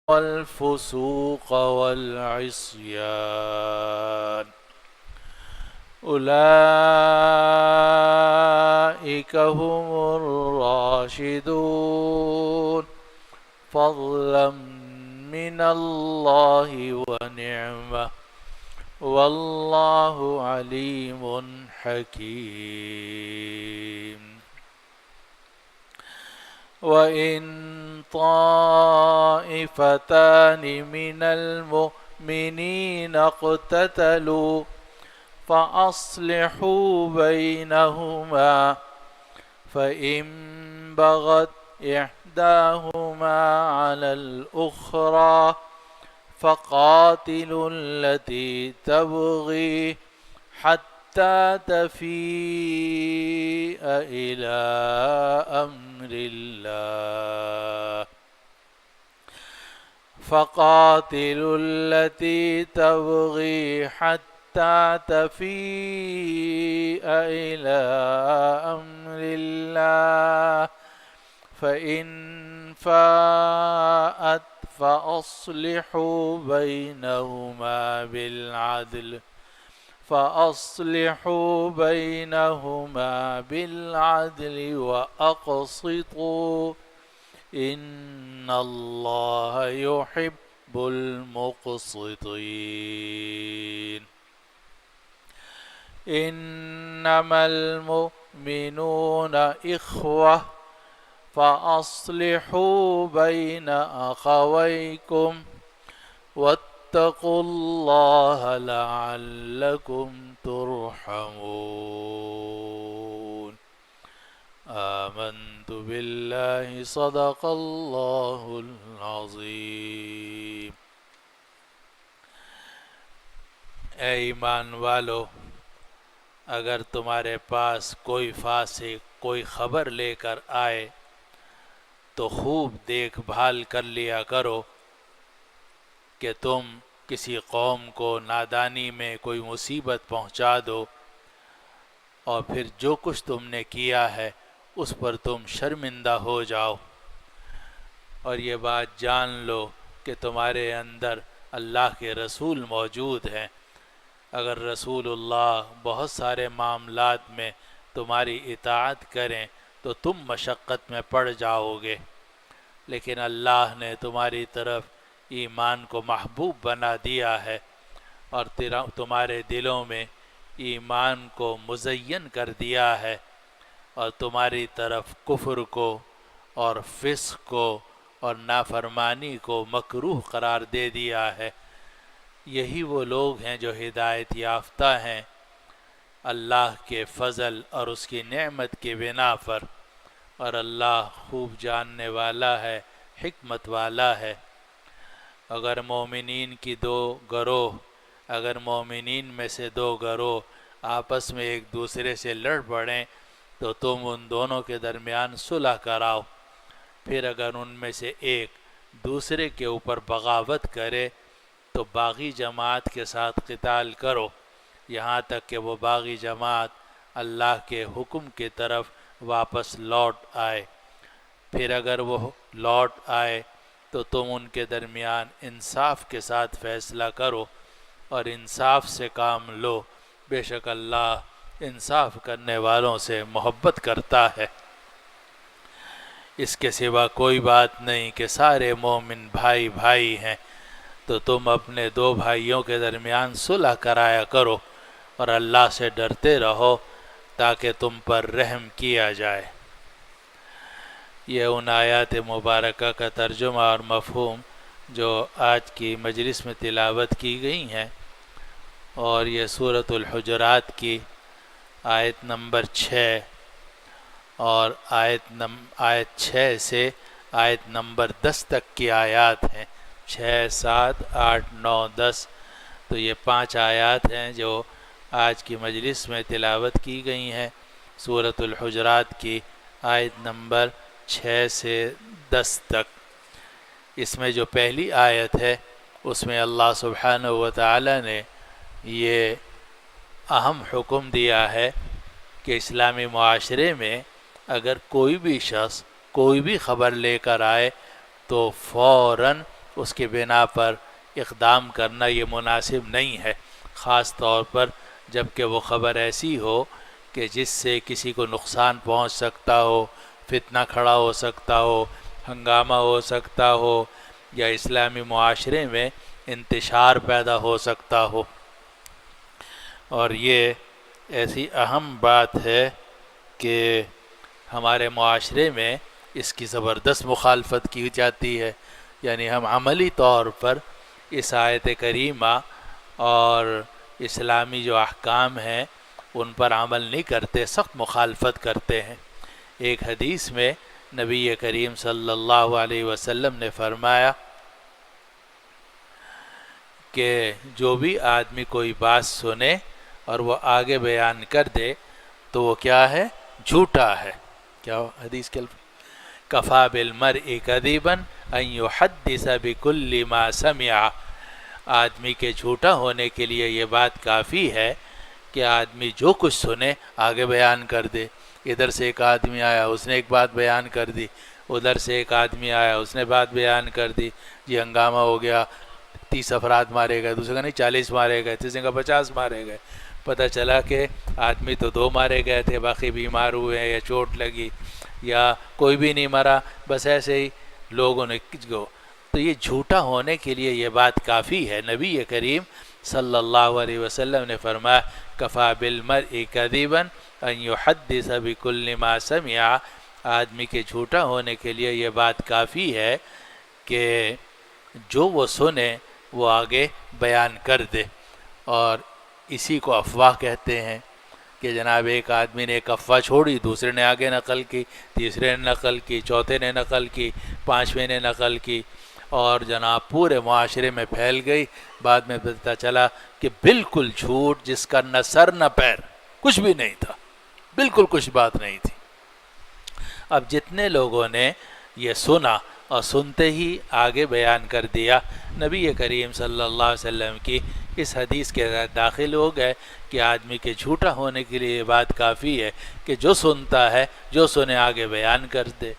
والفسوق والعصيان أولئك هم الراشدون فضلا من الله ونعمة والله عليم حكيم وإن طائفتان من المؤمنين اقتتلوا فأصلحوا بينهما فإن بغت إحداهما على الأخرى فقاتلوا التي تبغي حتى تفيء إلى أمر الله فقاتلوا التي تبغي حتى تفيء إلى أمر الله فإن فاءت فأصلحوا بينهما بالعدل وأقسطوا إن الله يحب المقسطين إنما المؤمنون إخوة فأصلحوا بين أخويكم واتقوا الله لعلكم ترحمون آمنت بالله صدق الله العظیم۔ اے ایمان والو، اگر تمہارے پاس کوئی فاسق کوئی خبر لے کر آئے تو خوب دیکھ بھال کر لیا کرو کہ تم کسی قوم کو نادانی میں کوئی مصیبت پہنچا دو اور پھر جو کچھ تم نے کیا ہے اس پر تم شرمندہ ہو جاؤ، اور یہ بات جان لو کہ تمہارے اندر اللہ کے رسول موجود ہیں۔ اگر رسول اللہ بہت سارے معاملات میں تمہاری اطاعت کریں تو تم مشقت میں پڑ جاؤ گے، لیکن اللہ نے تمہاری طرف ایمان کو محبوب بنا دیا ہے اور تمہارے دلوں میں ایمان کو مزین کر دیا ہے اور تمہاری طرف کفر کو اور فسق کو اور نافرمانی کو مکروہ قرار دے دیا ہے۔ یہی وہ لوگ ہیں جو ہدایت یافتہ ہیں اللہ کے فضل اور اس کی نعمت کی بنا پر، اور اللہ خوب جاننے والا ہے، حکمت والا ہے۔ اگر مومنین میں سے دو گروہ آپس میں ایک دوسرے سے لڑ پڑیں تو تم ان دونوں کے درمیان صلح کراؤ، پھر اگر ان میں سے ایک دوسرے کے اوپر بغاوت کرے تو باغی جماعت کے ساتھ قتال کرو یہاں تک کہ وہ باغی جماعت اللہ کے حکم کی طرف واپس لوٹ آئے، پھر اگر وہ لوٹ آئے تو تم ان کے درمیان انصاف کے ساتھ فیصلہ کرو اور انصاف سے کام لو، بے شک اللہ انصاف کرنے والوں سے محبت کرتا ہے۔ اس کے سوا کوئی بات نہیں کہ سارے مومن بھائی بھائی ہیں، تو تم اپنے دو بھائیوں کے درمیان صلح کرایا کرو اور اللہ سے ڈرتے رہو تاکہ تم پر رحم کیا جائے۔ یہ ان آیات مبارکہ کا ترجمہ اور مفہوم جو آج کی مجلس میں تلاوت کی گئی ہیں، اور یہ سورۃ الحجرات کی آیت نمبر 6 اور آیت 6 سے آیت نمبر 10 تک کی آیات ہیں، 6، 7، 8، 9، 10، تو یہ 5 آیات ہیں جو آج کی مجلس میں تلاوت کی گئی ہیں۔ سورۃ الحجرات کی آیت نمبر 6 سے 10 تک۔ اس میں جو پہلی آیت ہے اس میں اللہ سبحانہ و تعالی نے یہ اہم حکم دیا ہے کہ اسلامی معاشرے میں اگر کوئی بھی شخص کوئی بھی خبر لے کر آئے تو فوراً اس کی بنا پر اقدام کرنا یہ مناسب نہیں ہے، خاص طور پر جب کہ وہ خبر ایسی ہو کہ جس سے کسی کو نقصان پہنچ سکتا ہو، فتنہ کھڑا ہو سکتا ہو، ہنگامہ ہو سکتا ہو، یا اسلامی معاشرے میں انتشار پیدا ہو سکتا ہو۔ اور یہ ایسی اہم بات ہے کہ ہمارے معاشرے میں اس کی زبردست مخالفت کی جاتی ہے، یعنی ہم عملی طور پر اس آیت کریمہ اور اسلامی جو احکام ہیں ان پر عمل نہیں کرتے، سخت مخالفت کرتے ہیں۔ ایک حدیث میں نبی کریم صلی اللہ علیہ وسلم نے فرمایا کہ جو بھی آدمی کوئی بات سنے اور وہ آگے بیان کر دے تو وہ کیا ہے؟ جھوٹا ہے۔ کیا حدیث کے الفاظ؟ کفا بالمرء کذبا ان یحدث بکل ما سمع، آدمی کے جھوٹا ہونے کے لیے یہ بات کافی ہے کہ آدمی جو کچھ سنے آگے بیان کر دے۔ ادھر سے ایک آدمی آیا، اس نے ایک بات بیان کر دی، ادھر سے ایک آدمی آیا، اس نے بات بیان کر دی، یہ ہنگامہ ہو گیا، 30 افراد مارے گئے، دوسرے کا نہیں 40 مارے گئے، تیسرے کا 50 مارے گئے۔ پتہ چلا کہ آدمی تو 2 مارے گئے تھے، باقی بیمار ہوئے ہیں یا چوٹ لگی یا کوئی بھی نہیں مرا، بس ایسے ہی لوگوں نے تو یہ جھوٹا ہونے کے لیے یہ بات کافی ہے۔ نبی کریم صلی اللہ علیہ وسلم نے فرمایا کفا بالمرء کذبا ان یحدث بکل ما سمع، آدمی کے جھوٹا ہونے کے لیے یہ بات کافی ہے کہ جو وہ سنے وہ آگے بیان کر دے۔ اور اسی کو افواہ کہتے ہیں کہ جناب ایک آدمی نے ایک افواہ چھوڑی، دوسرے نے آگے نقل کی، تیسرے نے نقل کی، چوتھے نے نقل کی، 5ویں نے نقل کی، اور جناب پورے معاشرے میں پھیل گئی۔ بعد میں پتہ چلا کہ بالکل جھوٹ، جس کا نہ سر نہ پیر، کچھ بھی نہیں تھا، بالکل کچھ بات نہیں تھی۔ اب جتنے لوگوں نے یہ سنا اور سنتے ہی آگے بیان کر دیا، نبی کریم صلی اللہ علیہ وسلم کی اس حدیث کے داخل ہو گئے کہ آدمی کے جھوٹا ہونے کے لیے یہ بات کافی ہے کہ جو سنتا ہے، جو سنے آگے بیان کر دے۔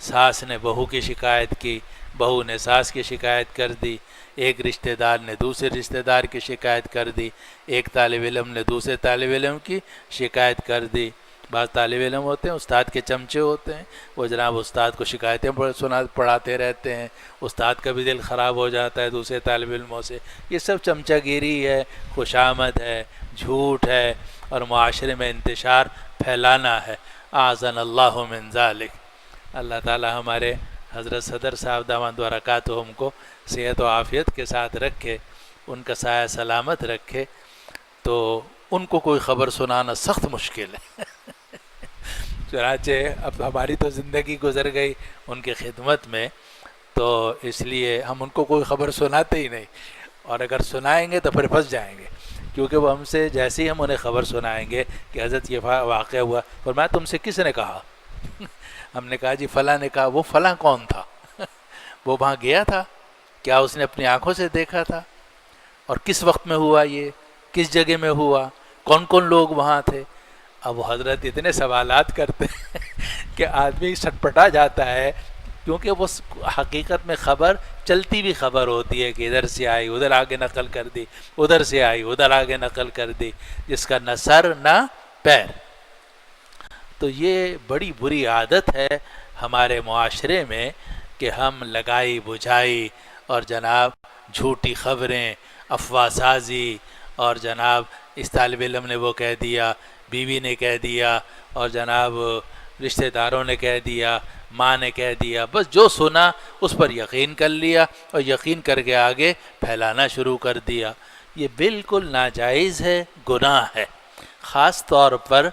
ساس نے بہو کی شکایت کی، بہو نے ساس کی شکایت کر دی، ایک رشتہ دار نے دوسرے رشتہ دار کی شکایت کر دی، ایک طالب علم نے دوسرے طالب علم کی شکایت کر دی۔ بعض طالب علم ہوتے ہیں استاد کے چمچے ہوتے ہیں، وہ جناب استاد کو شکایتیں پڑھاتے رہتے ہیں، استاد کا بھی دل خراب ہو جاتا ہے دوسرے طالب علموں سے۔ یہ سب چمچہ گیری ہے، خوشامد ہے، جھوٹ ہے، اور معاشرے میں انتشار پھیلانا ہے۔ اعاذنا اللہ من ذالک۔ اللہ تعالی ہمارے حضرت صدر صاحب دامت برکاتہم کو صحت و عافیت کے ساتھ رکھے، ان کا سایہ سلامت رکھے۔ تو ان کو کوئی خبر سنانا سخت مشکل ہے چنانچہ اب ہماری تو زندگی گزر گئی ان کی خدمت میں، تو اس لیے ہم ان کو کوئی خبر سناتے ہی نہیں، اور اگر سنائیں گے تو پھر پھنس جائیں گے، کیونکہ وہ ہم سے جیسے ہی ہم انہیں خبر سنائیں گے کہ حضرت یہ واقعہ ہوا، فرمایا تم سے کس نے کہا؟ ہم نے کہا جی فلاں نے کہا۔ وہ فلاں کون تھا؟ وہ وہاں گیا تھا؟ کیا اس نے اپنی آنکھوں سے دیکھا تھا؟ اور کس وقت میں ہوا؟ یہ کس جگہ میں ہوا؟ کون کون لوگ وہاں تھے؟ اب وہ حضرت اتنے سوالات کرتے ہیں کہ آدمی سٹپٹا جاتا ہے، کیونکہ وہ حقیقت میں خبر چلتی بھی خبر ہوتی ہے کہ ادھر سے آئی ادھر آگے نقل کر دی، ادھر سے آئی ادھر آگے نقل کر دی، جس کا نہ سر نہ پیر۔ تو یہ بڑی بری عادت ہے ہمارے معاشرے میں کہ ہم لگائی بجھائی اور جناب جھوٹی خبریں، افواہ سازی، اور جناب اس طالب علم نے وہ کہہ دیا، بیوی نے کہہ دیا، اور جناب رشتہ داروں نے کہہ دیا، ماں نے کہہ دیا، بس جو سنا اس پر یقین کر لیا اور یقین کر کے آگے پھیلانا شروع کر دیا۔ یہ بالکل ناجائز ہے، گناہ ہے، خاص طور پر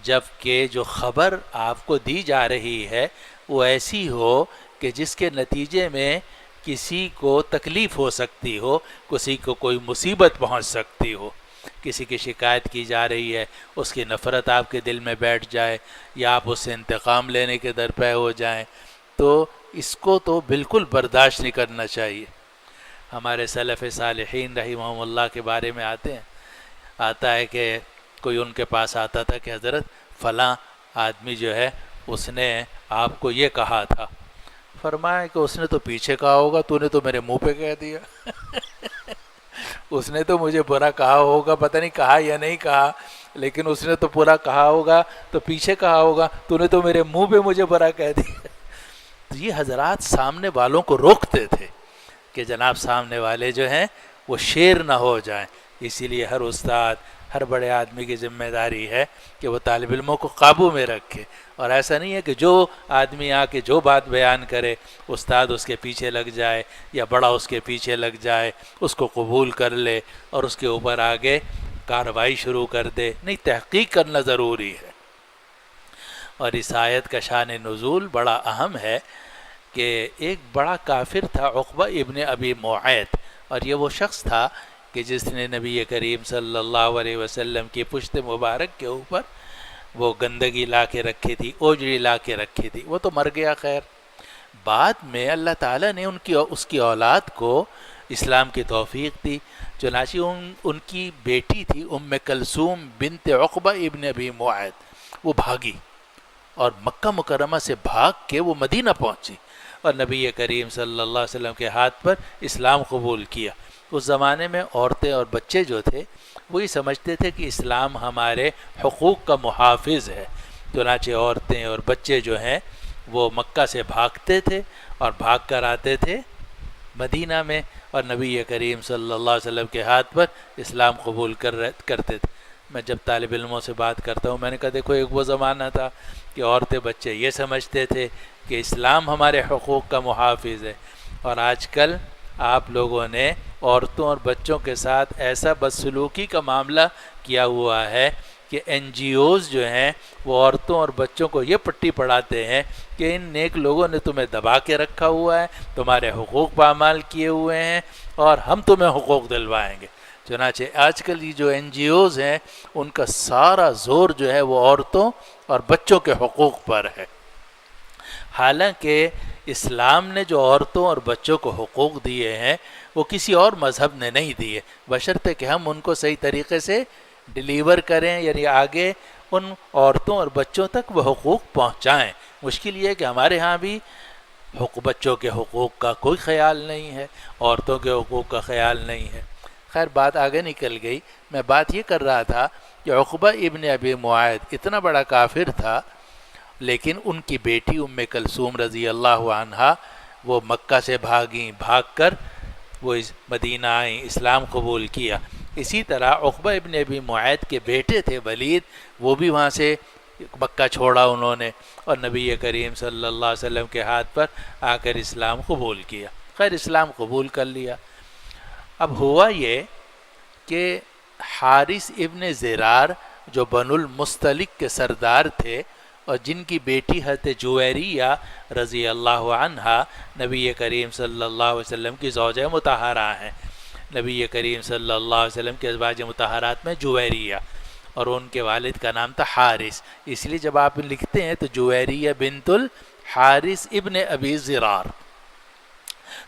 جب کہ جو خبر آپ کو دی جا رہی ہے وہ ایسی ہو کہ جس کے نتیجے میں کسی کو تکلیف ہو سکتی ہو، کسی کو کوئی مصیبت پہنچ سکتی ہو، کسی کی شکایت کی جا رہی ہے، اس کی نفرت آپ کے دل میں بیٹھ جائے یا آپ اس سے انتقام لینے کے درپے ہو جائیں، تو اس کو تو بالکل برداشت نہیں کرنا چاہیے۔ ہمارے سلف صالحین رحمہم اللہ کے بارے میں آتا ہے کہ کوئی ان کے پاس آتا تھا کہ حضرت فلاں آدمی جو ہے اس نے آپ کو یہ کہا تھا۔ فرمایا کہ اس نے تو پیچھے کہا ہوگا، تو نے تو میرے منہ پہ کہہ دیا اس نے تو مجھے برا کہا ہوگا، پتہ نہیں کہا یا نہیں کہا، لیکن اس نے تو برا کہا ہوگا تو پیچھے کہا ہوگا، تو نے تو میرے منہ پہ مجھے برا کہہ دیا تو یہ حضرات سامنے والوں کو روکتے تھے کہ جناب سامنے والے جو ہیں وہ شیر نہ ہو جائیں. اسی لیے ہر استاد، ہر بڑے آدمی کی ذمہ داری ہے کہ وہ طالب علموں کو قابو میں رکھے. اور ایسا نہیں ہے کہ جو آدمی آ کے جو بات بیان کرے استاد اس کے پیچھے لگ جائے یا بڑا اس کے پیچھے لگ جائے، اس کو قبول کر لے اور اس کے اوپر آگے کارروائی شروع کر دے. نہیں، تحقیق کرنا ضروری ہے. اور اس آیت کا شان نزول بڑا اہم ہے کہ ایک بڑا کافر تھا عقبہ ابن ابی معیط، اور یہ وہ شخص تھا کہ جس نے نبی کریم صلی اللہ علیہ وسلم کی پشت مبارک کے اوپر وہ گندگی لا کے رکھی تھی، اوجڑی لا کے رکھی تھی. وہ تو مر گیا. خیر، بعد میں اللہ تعالیٰ نے اس کی اولاد کو اسلام کی توفیق دی. چنانچہ ان کی بیٹی تھی ام کلثوم بنت عقبہ ابن ابی معیط، وہ بھاگی اور مکہ مکرمہ سے بھاگ کے وہ مدینہ پہنچی اور نبی کریم صلی اللہ علیہ وسلم کے ہاتھ پر اسلام قبول کیا. اس زمانے میں عورتیں اور بچے جو تھے وہی سمجھتے تھے کہ اسلام ہمارے حقوق کا محافظ ہے. چنانچہ عورتیں اور بچے جو ہیں وہ مکہ سے بھاگتے تھے اور بھاگ کر آتے تھے مدینہ میں، اور نبی کریم صلی اللہ علیہ وسلم کے ہاتھ پر اسلام قبول کرتے تھے. میں جب طالب علموں سے بات کرتا ہوں، میں نے کہا دیکھو ایک وہ زمانہ تھا کہ عورتیں بچے یہ سمجھتے تھے کہ اسلام ہمارے حقوق کا محافظ ہے، اور آج کل آپ لوگوں نے عورتوں اور بچوں کے ساتھ ایسا بدسلوکی کا معاملہ کیا ہوا ہے کہ این جی اوز جو ہیں وہ عورتوں اور بچوں کو یہ پٹی پڑھاتے ہیں کہ ان نیک لوگوں نے تمہیں دبا کے رکھا ہوا ہے، تمہارے حقوق پامال کیے ہوئے ہیں اور ہم تمہیں حقوق دلوائیں گے. چنانچہ آج کل یہ جو این جی اوز ہیں ان کا سارا زور جو ہے وہ عورتوں اور بچوں کے حقوق پر ہے. حالانکہ اسلام نے جو عورتوں اور بچوں کو حقوق دیے ہیں وہ کسی اور مذہب نے نہیں دیے، بشرطے کہ ہم ان کو صحیح طریقے سے ڈیلیور کریں، یعنی آگے ان عورتوں اور بچوں تک وہ حقوق پہنچائیں. مشکل یہ ہے کہ ہمارے ہاں بھی بچوں کے حقوق کا کوئی خیال نہیں ہے، عورتوں کے حقوق کا خیال نہیں ہے. خیر، بات آگے نکل گئی. میں بات یہ کر رہا تھا کہ عقبہ ابن ابی معیط اتنا بڑا کافر تھا، لیکن ان کی بیٹی ام کلثوم رضی اللہ عنہا وہ مکہ سے بھاگ کر وہ مدینہ آئیں، اسلام قبول کیا. اسی طرح عقبہ ابن ابی معیط کے بیٹے تھے ولید، وہ بھی وہاں سے مکہ چھوڑا انہوں نے اور نبی کریم صلی اللہ علیہ وسلم کے ہاتھ پر آ کر اسلام قبول کیا. خیر، اسلام قبول کر لیا. اب ہوا یہ کہ حارث ابن زرار جو بنو المستلق کے سردار تھے اور جن کی بیٹی حضرت جویریہ رضی اللہ عنہا نبی کریم صلی اللہ علیہ وسلم کی زوجہ مطہرہ ہیں. نبی کریم صلی اللہ علیہ وسلم کے ازواج مطہرات میں جویریہ اور ان کے والد کا نام تھا حارث، اس لیے جب آپ لکھتے ہیں تو جویریہ بنت الحارث ابن ابی زرار.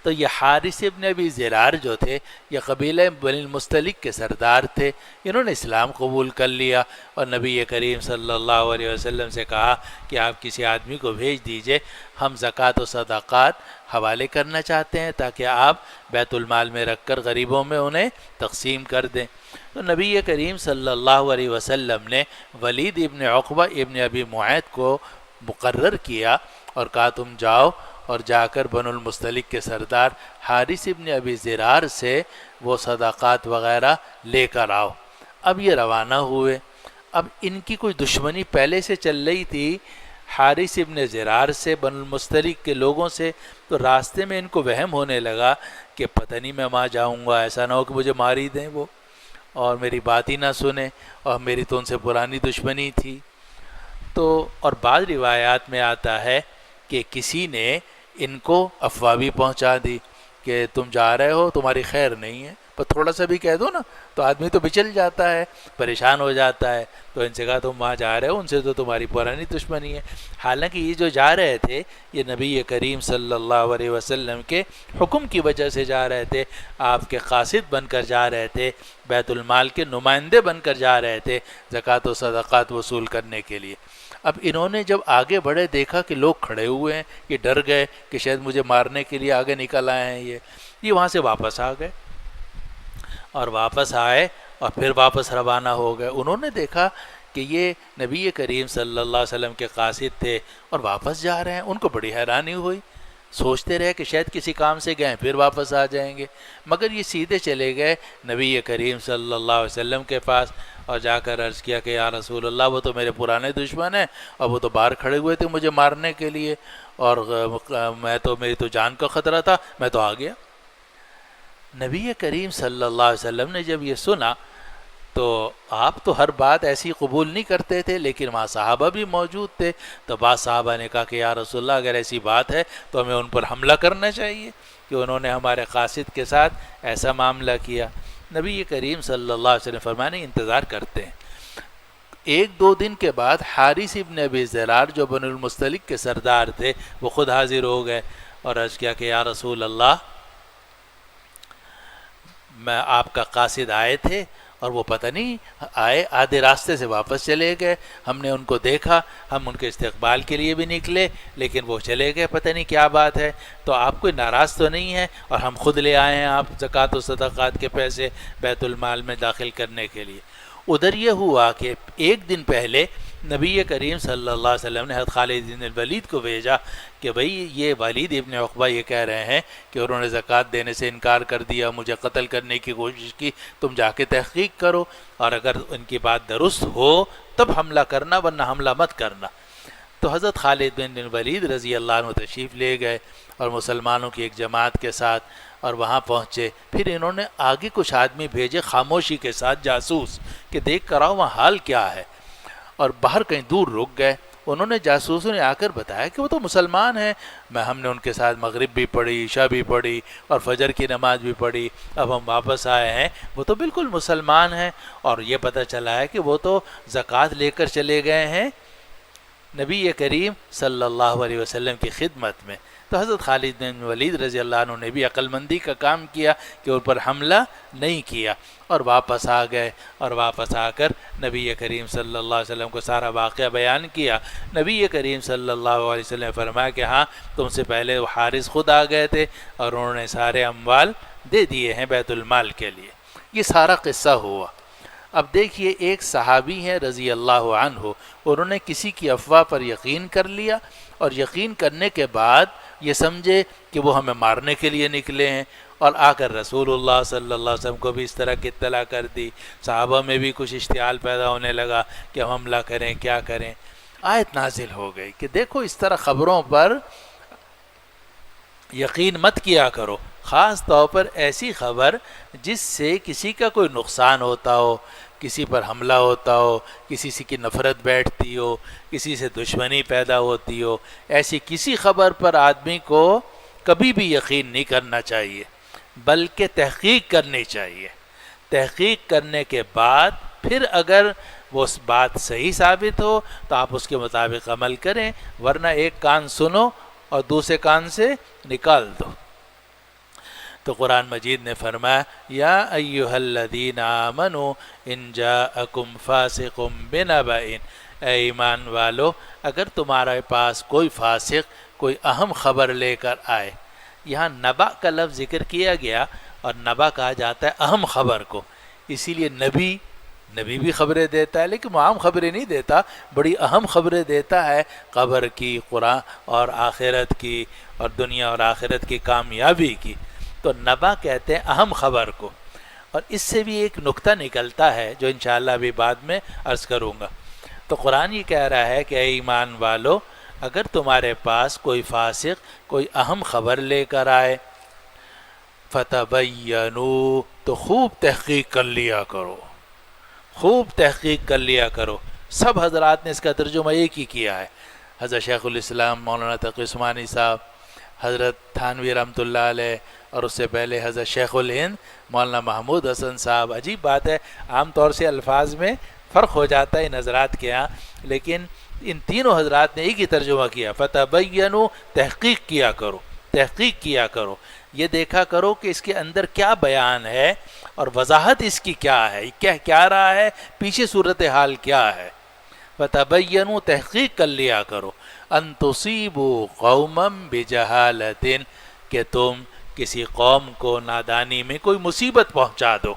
تو یہ حارث ابن ابی زرار جو تھے یہ قبیلہ بنی المستلق کے سردار تھے. انہوں نے اسلام قبول کر لیا اور نبی کریم صلی اللہ علیہ وسلم سے کہا کہ آپ کسی آدمی کو بھیج دیجئے، ہم زکوٰۃ و صدقات حوالے کرنا چاہتے ہیں تاکہ آپ بیت المال میں رکھ کر غریبوں میں انہیں تقسیم کر دیں. تو نبی کریم صلی اللہ علیہ وسلم نے ولید ابن عقبہ ابن ابی معیط کو مقرر کیا اور کہا تم جاؤ اور جا کر بنو المستلق کے سردار حارث ابن ابی زرار سے وہ صدقات وغیرہ لے کر آؤ. اب یہ روانہ ہوئے. اب ان کی کوئی دشمنی پہلے سے چل رہی تھی حارث ابن زرار سے، بنو المستلق کے لوگوں سے. تو راستے میں ان کو وہم ہونے لگا کہ پتہ نہیں میں وہاں جاؤں گا، ایسا نہ ہو کہ مجھے مار ہی دیں وہ اور میری بات ہی نہ سنیں، اور میری تو ان سے پرانی دشمنی تھی. تو اور بعض روایات میں آتا ہے کہ کسی نے ان کو افواہ بھی پہنچا دی کہ تم جا رہے ہو، تمہاری خیر نہیں ہے. پر تھوڑا سا بھی کہہ دو نا تو آدمی تو بچل جاتا ہے، پریشان ہو جاتا ہے. تو ان سے کہا تم وہاں جا رہے ہو، ان سے تو تمہاری پرانی دشمنی ہے. حالانکہ یہ جو جا رہے تھے یہ نبی کریم صلی اللہ علیہ وسلم کے حکم کی وجہ سے جا رہے تھے، آپ کے قاصد بن کر جا رہے تھے، بیت المال کے نمائندے بن کر جا رہے تھے زکوٰۃ و صدقات وصول کرنے کے لیے. اب انہوں نے جب آگے بڑھے دیکھا کہ لوگ کھڑے ہوئے ہیں، یہ ڈر گئے کہ شاید مجھے مارنے کے لیے آگے نکل آئے ہیں یہ وہاں سے واپس آ گئے، اور واپس آئے اور پھر واپس روانہ ہو گئے۔ انہوں نے دیکھا کہ یہ نبی کریم صلی اللہ علیہ وسلم کے قاصد تھے اور واپس جا رہے ہیں، ان کو بڑی حیرانی ہوئی، سوچتے رہے کہ شاید کسی کام سے گئے پھر واپس آ جائیں گے، مگر یہ سیدھے چلے گئے نبی کریم صلی اللہ علیہ وسلم کے پاس اور جا کر عرض کیا کہ یا رسول اللہ، وہ تو میرے پرانے دشمن ہیں اور وہ تو باہر کھڑے ہوئے تھے مجھے مارنے کے لیے، اور میری تو جان کا خطرہ تھا، میں تو آ گیا۔ نبی کریم صلی اللہ علیہ وسلم نے جب یہ سنا تو آپ تو ہر بات ایسی قبول نہیں کرتے تھے، لیکن وہاں صحابہ بھی موجود تھے، تو بعض صحابہ نے کہا کہ یا رسول اللہ اگر ایسی بات ہے تو ہمیں ان پر حملہ کرنا چاہیے کہ انہوں نے ہمارے قاصد کے ساتھ ایسا معاملہ کیا۔ نبی کریم صلی اللہ علیہ وسلم فرمانے انتظار کرتے ہیں۔ ایک دو دن کے بعد حارث ابن ابی ذرار جو بنو المستلق کے سردار تھے وہ خود حاضر ہو گئے اور عرض کیا کہ یا رسول اللہ، میں آپ کا قاصد آئے تھے اور وہ پتہ نہیں آئے آدھے راستے سے واپس چلے گئے، ہم نے ان کو دیکھا، ہم ان کے استقبال کے لیے بھی نکلے لیکن وہ چلے گئے، پتہ نہیں کیا بات ہے، تو آپ کوئی ناراض تو نہیں ہے؟ اور ہم خود لے آئے ہیں آپ زکوٰۃ و صدقات کے پیسے بیت المال میں داخل کرنے کے لیے۔ ادھر یہ ہوا کہ ایک دن پہلے نبی کریم صلی اللہ علیہ وسلم نے حضرت خالد بن الولید کو بھیجا کہ بھئی یہ ولید ابن عقبہ یہ کہہ رہے ہیں کہ انہوں نے زکوٰۃ دینے سے انکار کر دیا، مجھے قتل کرنے کی کوشش کی، تم جا کے تحقیق کرو اور اگر ان کی بات درست ہو تب حملہ کرنا ورنہ حملہ مت کرنا۔ تو حضرت خالد بن الولید رضی اللہ عنہ تشریف لے گئے اور مسلمانوں کی ایک جماعت کے ساتھ اور وہاں پہنچے، پھر انہوں نے آگے کچھ آدمی بھیجے خاموشی کے ساتھ جاسوس کہ دیکھ کر آؤ وہاں حال کیا ہے، اور باہر کہیں دور رک گئے۔ انہوں نے جاسوسوں نے آ کر بتایا کہ وہ تو مسلمان ہیں، ہم نے ان کے ساتھ مغرب بھی پڑھی، عشاء بھی پڑھی اور فجر کی نماز بھی پڑھی، اب ہم واپس آئے ہیں، وہ تو بالکل مسلمان ہیں، اور یہ پتہ چلا ہے کہ وہ تو زکوٰۃ لے کر چلے گئے ہیں نبی کریم صلی اللہ علیہ وسلم کی خدمت میں۔ تو حضرت خالد بن ولید رضی اللہ عنہ نے بھی عقل مندی کا کام کیا کہ ان پر حملہ نہیں کیا اور واپس آ گئے، اور واپس آ کر نبی کریم صلی اللہ علیہ وسلم کو سارا واقعہ بیان کیا۔ نبی کریم صلی اللہ علیہ وسلم نے فرمایا کہ ہاں تم سے پہلے وہ حارث خود آ گئے تھے اور انہوں نے سارے اموال دے دیے ہیں بیت المال کے لیے۔ یہ سارا قصہ ہوا۔ اب دیکھیے ایک صحابی ہیں رضی اللہ عنہ، انہوں نے کسی کی افواہ پر یقین کر لیا، اور یقین کرنے کے بعد یہ سمجھے کہ وہ ہمیں مارنے کے لیے نکلے ہیں، اور آ کر رسول اللہ صلی اللہ علیہ وسلم کو بھی اس طرح کی اطلاع کر دی۔ صحابہ میں بھی کچھ اشتعال پیدا ہونے لگا کہ ہم حملہ کریں، کیا کریں۔ آیت نازل ہو گئی کہ دیکھو اس طرح خبروں پر یقین مت کیا کرو، خاص طور پر ایسی خبر جس سے کسی کا کوئی نقصان ہوتا ہو، کسی پر حملہ ہوتا ہو، کسی سے کی نفرت بیٹھتی ہو، کسی سے دشمنی پیدا ہوتی ہو، ایسی کسی خبر پر آدمی کو کبھی بھی یقین نہیں کرنا چاہیے، بلکہ تحقیق کرنی چاہیے۔ تحقیق کرنے کے بعد پھر اگر وہ بات صحیح ثابت ہو تو آپ اس کے مطابق عمل کریں، ورنہ ایک کان سنو اور دوسرے کان سے نکال دو۔ تو قرآن مجید نے فرمایا یا ایہا الذین آمنوا ان جاءکم فاسق بنبأ، اے ایمان والو اگر تمہارے پاس کوئی فاسق کوئی اہم خبر لے کر آئے، یہاں نبأ کا لفظ ذکر کیا گیا، اور نبأ کہا جاتا ہے اہم خبر کو، اسی لیے نبی بھی خبریں دیتا ہے، لیکن وہ عام خبریں نہیں دیتا، بڑی اہم خبریں دیتا ہے، قبر کی، قرآن اور آخرت کی، اور دنیا اور آخرت کی کامیابی کی۔ تو نبأ کہتے ہیں اہم خبر کو۔ اور اس سے بھی ایک نکتہ نکلتا ہے جو انشاءاللہ ابھی بعد میں عرض کروں گا۔ تو قرآن یہ کہہ رہا ہے کہ اے ایمان والو اگر تمہارے پاس کوئی فاسق کوئی اہم خبر لے کر آئے، فتبینوا، تو خوب تحقیق کر لیا کرو، خوب تحقیق کر لیا کرو۔ سب حضرات نے اس کا ترجمہ ایک ہی کیا ہے، حضرت شیخ الاسلام مولانا تقی عثمانی صاحب، حضرت تھانوی رحمۃ اللہ علیہ، اور اس سے پہلے حضرت شیخ الہند مولانا محمود حسن صاحب۔ عجیب بات ہے، عام طور سے الفاظ میں فرق ہو جاتا ہے ان حضرات کے ہاں، لیکن ان تینوں حضرات نے ایک ہی ترجمہ کیا، فتبینوا، تحقیق کیا کرو، تحقیق کیا کرو، یہ دیکھا کرو کہ اس کے اندر کیا بیان ہے اور وضاحت اس کی کیا ہے، کیا رہا ہے، پیچھے صورتحال کیا ہے۔ فتبینوا تحقیق کر لیا کرو ان تصیبوا قوما بجہالۃ کہ تم کسی قوم کو نادانی میں کوئی مصیبت پہنچا دو،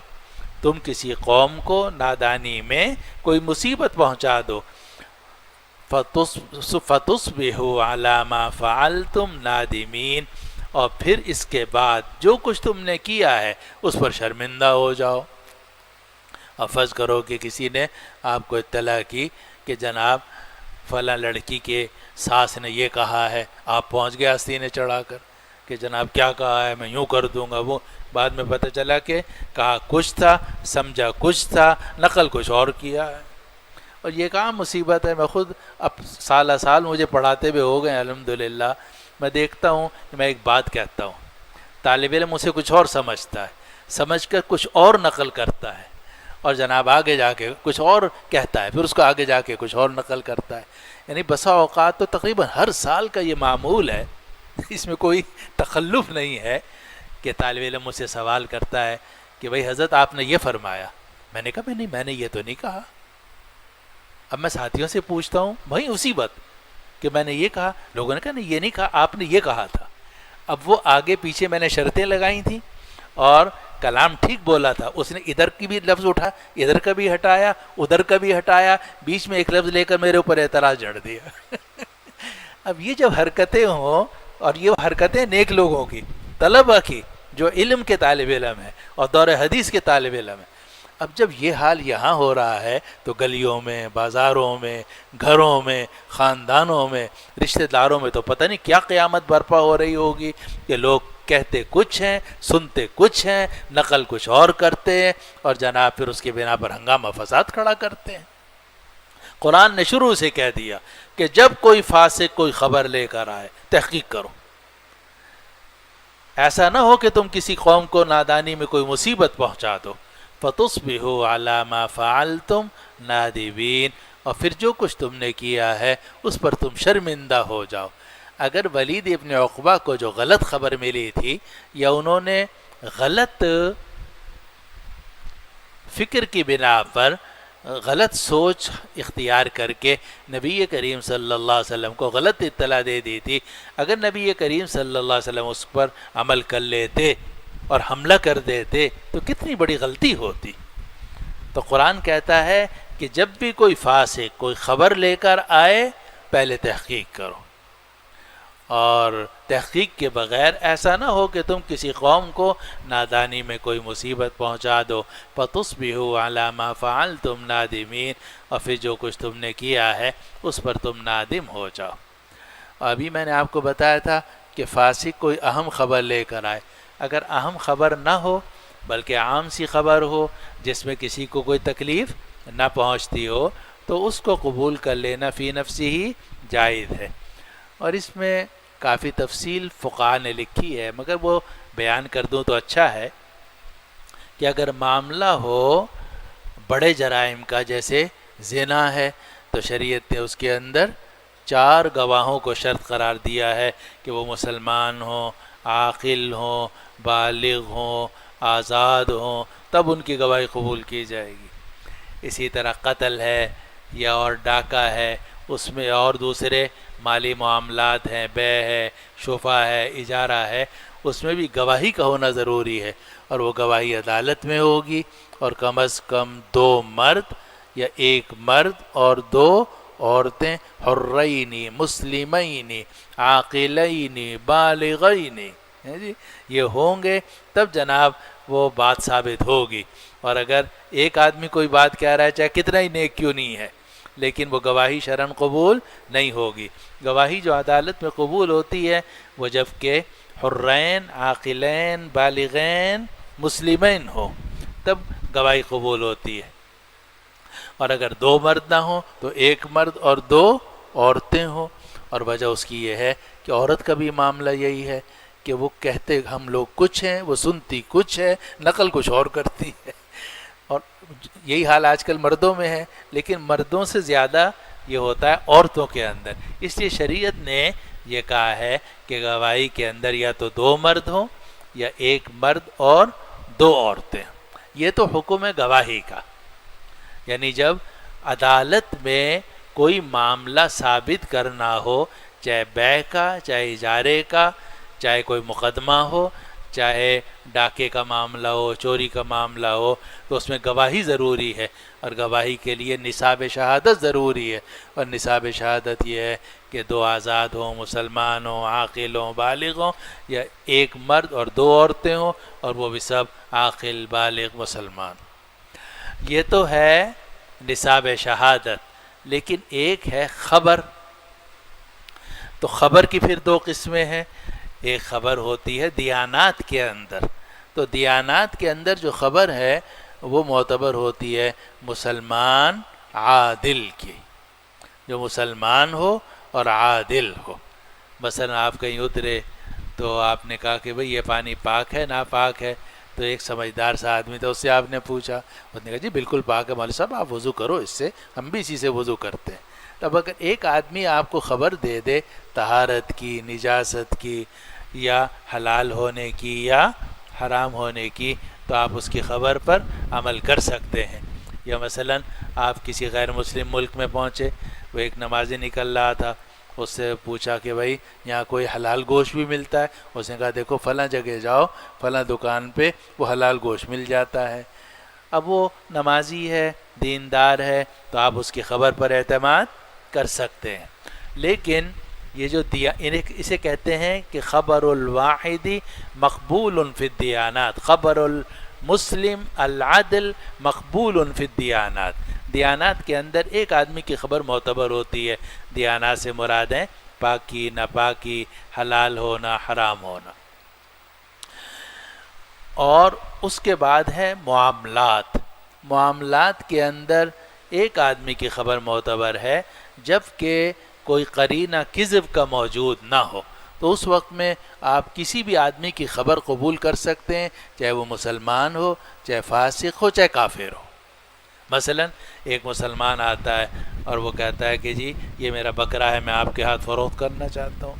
تم کسی قوم کو نادانی میں کوئی مصیبت پہنچا دو، فتصبحوا علی ما فعلتم نادمین، اور پھر اس کے بعد جو کچھ تم نے کیا ہے اس پر شرمندہ ہو جاؤ۔ اور فرض کرو کہ کسی نے آپ کو اطلاع کی کہ جناب فلاں لڑکی کے ساس نے یہ کہا ہے، آپ پہنچ گئے آستینے چڑھا کر کہ جناب کیا کہا ہے، میں یوں کر دوں گا، وہ بعد میں پتہ چلا کہ کہا کچھ تھا، سمجھا کچھ تھا، نقل کچھ اور کیا ہے۔ اور یہ کہاں مصیبت ہے، میں خود اب سالہ سال مجھے پڑھاتے ہوئے ہو گئے الحمدللہ، میں دیکھتا ہوں کہ میں ایک بات کہتا ہوں، طالب علم اسے کچھ اور سمجھتا ہے، سمجھ کر کچھ اور نقل کرتا ہے، اور جناب آگے جا کے کچھ اور کہتا ہے، پھر اس کو آگے جا کے کچھ اور نقل کرتا ہے۔ یعنی بسا اوقات تو تقریباً ہر سال کا یہ معمول ہے، اس میں کوئی تخلف نہیں ہے کہ طالب علم مجھ سے سوال کرتا ہے کہ بھئی حضرت آپ نے یہ فرمایا، میں نے کہا میں نے یہ تو نہیں کہا۔ اب میں ساتھیوں سے پوچھتا ہوں وہیں اسی بات کہ میں نے یہ کہا، لوگوں نے کہا نہیں یہ نہیں کہا، آپ نے یہ کہا تھا۔ اب وہ آگے پیچھے میں نے شرطیں لگائی تھیں اور کلام ٹھیک بولا تھا، اس نے ادھر کی بھی لفظ اٹھا، ادھر کا بھی ہٹایا، ادھر کا بھی ہٹایا، بیچ میں ایک لفظ لے کر میرے اوپر اعتراض جڑ دیا۔ اب یہ جب حرکتیں ہوں، اور یہ حرکتیں نیک لوگوں کی، طلبہ کی جو علم کے طالب علم ہیں اور دور حدیث کے طالب علم ہیں، اب جب یہ حال یہاں ہو رہا ہے تو گلیوں میں، بازاروں میں، گھروں میں، خاندانوں میں، رشتہ داروں میں تو پتہ نہیں کیا قیامت برپا ہو رہی ہوگی کہ لوگ کہتے کچھ ہیں، سنتے کچھ ہیں، نقل کچھ اور کرتے ہیں، اور جناب پھر اس کے بنا پر ہنگامہ فساد کھڑا کرتے ہیں۔ قرآن نے شروع سے کہہ دیا کہ جب کوئی فاسق کوئی خبر لے کر آئے تحقیق کرو، ایسا نہ ہو کہ تم کسی قوم کو نادانی میں کوئی مصیبت پہنچا دو، فتصبحوا علی ما فعلتم نادمین، اور پھر جو کچھ تم نے کیا ہے اس پر تم شرمندہ ہو جاؤ۔ اگر ولید ابن عقبہ کو جو غلط خبر ملی تھی، یا انہوں نے غلط فکر کی بنا پر غلط سوچ اختیار کر کے نبی کریم صلی اللہ علیہ وسلم کو غلط اطلاع دے دی تھی، اگر نبی کریم صلی اللہ علیہ وسلم اس پر عمل کر لیتے اور حملہ کر دیتے تو کتنی بڑی غلطی ہوتی۔ تو قرآن کہتا ہے کہ جب بھی کوئی فاسق کوئی خبر لے کر آئے پہلے تحقیق کرو، اور تحقیق کے بغیر ایسا نہ ہو کہ تم کسی قوم کو نادانی میں کوئی مصیبت پہنچا دو، فتصبحوا علی ما فعلتم نادمین، اور پھر جو کچھ تم نے کیا ہے اس پر تم نادم ہو جاؤ۔ ابھی میں نے آپ کو بتایا تھا کہ فاسق کوئی اہم خبر لے کر آئے، اگر اہم خبر نہ ہو بلکہ عام سی خبر ہو جس میں کسی کو کوئی تکلیف نہ پہنچتی ہو تو اس کو قبول کر لینا فی نفسی ہی جائز ہے۔ اور اس میں کافی تفصیل فقہاء نے لکھی ہے، مگر وہ بیان کر دوں تو اچھا ہے کہ اگر معاملہ ہو بڑے جرائم کا جیسے زنا ہے تو شریعت نے اس کے اندر 4 گواہوں کو شرط قرار دیا ہے کہ وہ مسلمان ہوں، عاقل ہوں، بالغ ہوں، آزاد ہوں، تب ان کی گواہی قبول کی جائے گی۔ اسی طرح قتل ہے یا اور ڈاکہ ہے، اس میں اور دوسرے مالی معاملات ہیں، بے ہے، شفا ہے، اجارہ ہے، اس میں بھی گواہی کا ہونا ضروری ہے، اور وہ گواہی عدالت میں ہوگی، اور کم از کم 2 مرد یا 1 مرد اور 2 عورتیں، حرین مسلمین عاقلین بالغین، جی یہ ہوں گے تب جناب وہ بات ثابت ہوگی۔ اور اگر ایک آدمی کوئی بات کہہ رہا ہے چاہے کتنا ہی نیک کیوں نہیں ہے، لیکن وہ گواہی شرعاً قبول نہیں ہوگی۔ گواہی جو عدالت میں قبول ہوتی ہے وہ جب کہ حرین عاقلین بالغین مسلمین ہو تب گواہی قبول ہوتی ہے، اور اگر 2 مرد نہ ہوں تو 1 مرد اور 2 عورتیں ہوں۔ اور وجہ اس کی یہ ہے کہ عورت کا بھی معاملہ یہی ہے کہ وہ کہتے ہم لوگ کچھ ہیں، وہ سنتی کچھ ہے، نقل کچھ اور کرتی ہے، اور یہی حال آج کل مردوں میں ہے، لیکن مردوں سے زیادہ یہ ہوتا ہے عورتوں کے اندر۔ اس لیے شریعت نے یہ کہا ہے کہ گواہی کے اندر یا تو 2 مرد ہوں یا 1 مرد اور 2 عورتیں۔ یہ تو حکم ہے گواہی کا، یعنی جب عدالت میں کوئی معاملہ ثابت کرنا ہو، چاہے بیع کا، چاہے اجارے کا، چاہے کوئی مقدمہ ہو، چاہے ڈاکے کا معاملہ ہو، چوری کا معاملہ ہو، تو اس میں گواہی ضروری ہے، اور گواہی کے لیے نصاب شہادت ضروری ہے، اور نصاب شہادت یہ ہے کہ 2 آزاد ہوں، مسلمان ہوں، عاقل ہوں، بالغ ہوں، یا ایک مرد اور 2 عورتیں ہوں، اور وہ بھی سب عاقل، بالغ، مسلمان۔ یہ تو ہے نصاب شہادت، لیکن ایک ہے خبر۔ تو خبر کی پھر 2 قسمیں ہیں۔ ایک خبر ہوتی ہے دیانات کے اندر، تو دیانات کے اندر جو خبر ہے وہ معتبر ہوتی ہے مسلمان عادل کی، جو مسلمان ہو اور عادل ہو۔ مثلا آپ کہیں اترے تو آپ نے کہا کہ بھئی یہ پانی پاک ہے ناپاک ہے، تو ایک سمجھدار سا آدمی تھا، اس سے آپ نے پوچھا، اس نے کہا جی بالکل پاک ہے مولوی صاحب، آپ وضو کرو اس سے، ہم بھی اسی سے وضو کرتے ہیں۔ اب اگر ایک آدمی آپ کو خبر دے دے طہارت کی، نجاست کی، یا حلال ہونے کی یا حرام ہونے کی، تو آپ اس کی خبر پر عمل کر سکتے ہیں۔ یا مثلا آپ کسی غیر مسلم ملک میں پہنچے، وہ ایک نمازی نکل رہا تھا، اس سے پوچھا کہ بھائی یہاں کوئی حلال گوشت بھی ملتا ہے؟ اس نے کہا دیکھو فلاں جگہ جاؤ، فلاں دکان پہ وہ حلال گوشت مل جاتا ہے۔ اب وہ نمازی ہے، دیندار ہے، تو آپ اس کی خبر پر اعتماد کر سکتے ہیں۔ لیکن یہ جو اسے کہتے ہیں کہ خبر الواحد مقبول فی الدیانات، خبر المسلم العدل مقبول فی الدیانات۔ دیانات کے اندر ایک آدمی کی خبر معتبر ہوتی ہے۔ دیانات سے مراد ہیں پاکی، ناپاکی، حلال ہونا، حرام ہونا۔ اور اس کے بعد ہے معاملات۔ معاملات کے اندر ایک آدمی کی خبر معتبر ہے جبکہ کوئی قرینہ کذب کا موجود نہ ہو، تو اس وقت میں آپ کسی بھی آدمی کی خبر قبول کر سکتے ہیں، چاہے وہ مسلمان ہو، چاہے فاسق ہو، چاہے کافر ہو۔ مثلا ایک مسلمان آتا ہے اور وہ کہتا ہے کہ جی یہ میرا بکرا ہے، میں آپ کے ہاتھ فروخت کرنا چاہتا ہوں،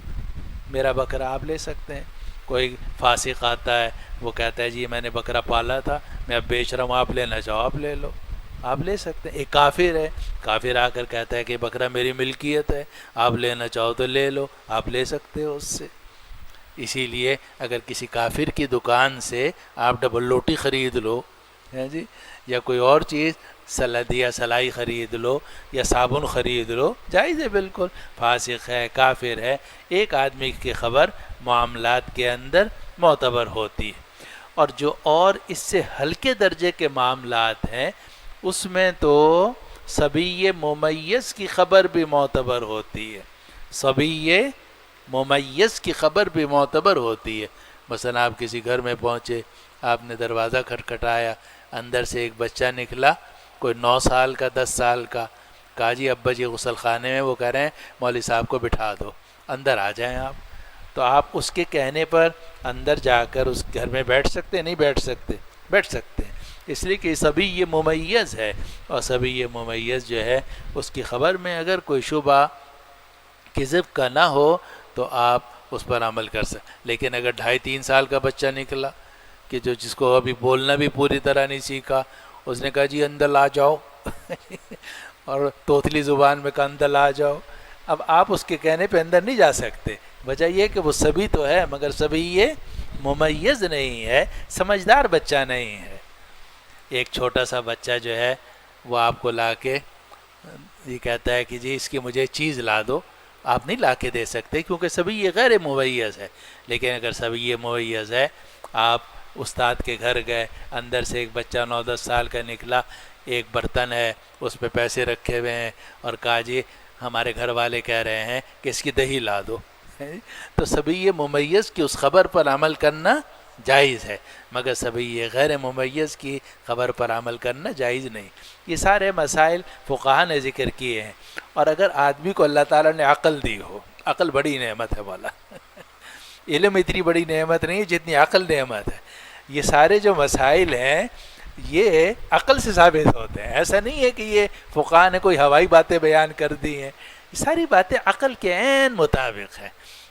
میرا بکرا آپ لے سکتے ہیں۔ کوئی فاسق آتا ہے، وہ کہتا ہے جی میں نے بکرا پالا تھا، میں اب بیچ رہا ہوں، آپ لینا چاہو آپ لے لو، آپ لے سکتے ہیں۔ ایک کافر ہے، کافر آ کر کہتا ہے کہ بکرا میری ملکیت ہے، آپ لینا چاہو تو لے لو، آپ لے سکتے ہو اس سے۔ اسی لیے اگر کسی کافر کی دکان سے آپ ڈبل روٹی خرید لو، ہے جی، یا کوئی اور چیز سلد یا سلائی خرید لو، یا صابن خرید لو، جائز ہے بالکل۔ فاسق ہے، کافر ہے، ایک آدمی کی خبر معاملات کے اندر معتبر ہوتی ہے۔ اور جو اور اس سے ہلکے درجے کے معاملات ہیں، اس میں تو صبی ممیز کی خبر بھی معتبر ہوتی ہے، صبی ممیز کی خبر بھی معتبر ہوتی ہے۔ مثلا آپ کسی گھر میں پہنچے، آپ نے دروازہ کھٹکھٹایا، اندر سے ایک بچہ نکلا، کوئی 9 سال کا، 10 سال کا، کہا جی ابا جی غسل خانے میں، وہ کہہ رہے ہیں مولوی صاحب کو بٹھا دو، اندر آ جائیں آپ۔ تو آپ اس کے کہنے پر اندر جا کر اس گھر میں بیٹھ سکتے ہیں؟ نہیں بیٹھ سکتے؟ بیٹھ سکتے ہیں، اس لیے کہ سبھی یہ ممیز ہے، اور سبھی یہ ممیز جو ہے اس کی خبر میں اگر کوئی شبہ کذب کا نہ ہو تو آپ اس پر عمل کر سکتے۔ لیکن اگر 2.5-3 سال کا بچہ نکلا کہ جس کو ابھی بولنا بھی پوری طرح نہیں سیکھا، اس نے کہا جی اندر آ جاؤ اور توتلی زبان میں کہا اندر آ جاؤ، اب آپ اس کے کہنے پہ اندر نہیں جا سکتے۔ وجہ یہ کہ وہ سبھی تو ہے مگر سبھی یہ ممیز نہیں ہے، سمجھدار بچہ نہیں ہے۔ ایک چھوٹا سا بچہ جو ہے وہ آپ کو لا کے یہ کہتا ہے کہ جی اس کی مجھے چیز لا دو، آپ نہیں لا کے دے سکتے کیونکہ سبھی یہ غیر ممیز ہے۔ لیکن اگر سبھی یہ ممیز ہے، آپ استاد کے گھر گئے، اندر سے ایک بچہ 9-10 سال کا نکلا، ایک برتن ہے اس پہ پیسے رکھے ہوئے ہیں، اور کہا جی ہمارے گھر والے کہہ رہے ہیں کہ اس کی دہی لا دو، تو سبھی یہ ممیز کی اس خبر پر عمل کرنا جائز ہے، مگر سبھی یہ غیر ممیز کی خبر پر عمل کرنا جائز نہیں۔ یہ سارے مسائل فقہا نے ذکر کیے ہیں۔ اور اگر آدمی کو اللہ تعالیٰ نے عقل دی ہو، عقل بڑی نعمت ہے والا، علم اتنی بڑی نعمت نہیں جتنی عقل نعمت ہے۔ یہ سارے جو مسائل ہیں یہ عقل سے ثابت ہوتے ہیں، ایسا نہیں ہے کہ یہ فقہا نے کوئی ہوائی باتیں بیان کر دی ہیں، یہ ساری باتیں عقل کے عین مطابق ہیں۔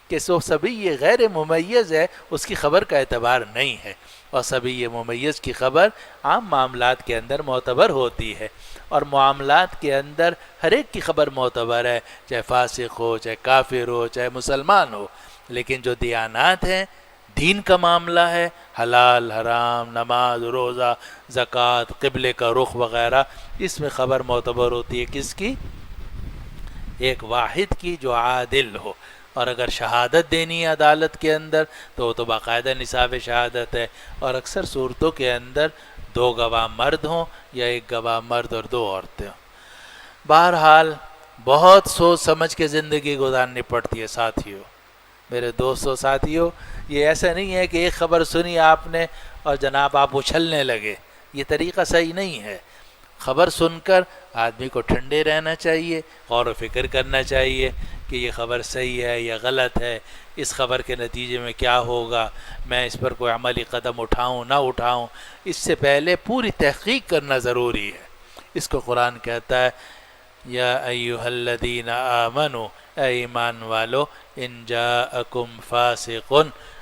کہ سو سبھی یہ غیر ممیز ہے، اس کی خبر کا اعتبار نہیں ہے، اور سبھی یہ ممیز کی خبر عام معاملات کے اندر معتبر ہوتی ہے، اور معاملات کے اندر ہر ایک کی خبر معتبر ہے، چاہے فاسق ہو، چاہے کافر ہو، چاہے مسلمان ہو، لیکن جو دیانات ہیں، دین کا معاملہ ہے، حلال حرام، نماز روزہ زکوٰۃ قبلے کا رخ وغیرہ، اس میں خبر معتبر ہوتی ہے کس کی؟ ایک واحد کی جو عادل ہو، اور اگر شہادت دینی ہے عدالت کے اندر تو وہ تو باقاعدہ نصاب شہادت ہے، اور اکثر صورتوں کے اندر 2 گواہ مرد ہوں یا 1 گواہ مرد اور 2 عورتیں ہوں۔ بہرحال بہت سوچ سمجھ کے زندگی گزارنی پڑتی ہے ساتھیوں، میرے دوستوں ساتھیوں، یہ ایسا نہیں ہے کہ ایک خبر سنی آپ نے اور جناب آپ اچھلنے لگے، یہ طریقہ صحیح نہیں ہے۔ خبر سن کر آدمی کو ٹھنڈے رہنا چاہیے، غور و فکر کرنا چاہیے کہ یہ خبر صحیح ہے یا غلط ہے، اس خبر کے نتیجے میں کیا ہوگا، میں اس پر کوئی عملی قدم اٹھاؤں نہ اٹھاؤں، اس سے پہلے پوری تحقیق کرنا ضروری ہے۔ اس کو قرآن کہتا ہے یا ایھا الذین آمنوا، اے ایمان والو، ان جاءکم فاسق،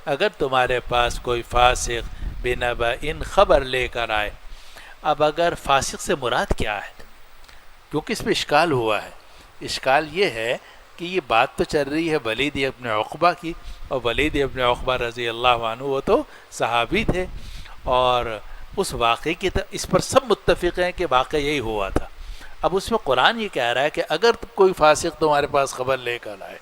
اگر تمہارے پاس کوئی فاسق بنبأ خبر لے کر آئے۔ اب اگر فاسق سے مراد کیا ہے؟ کیونکہ اس پہ اشکال ہوا ہے۔ اشکال یہ ہے کہ یہ بات تو چل رہی ہے ولید ابن عقبہ کی، اور ولید ابن عقبہ رضی اللہ عنہ وہ تو صحابی تھے، اور اس واقعے کی اس پر سب متفق ہیں کہ واقعہ یہی ہوا تھا۔ اب اس میں قرآن یہ کہہ رہا ہے کہ اگر کوئی فاسق تمہارے پاس خبر لے کر آئے،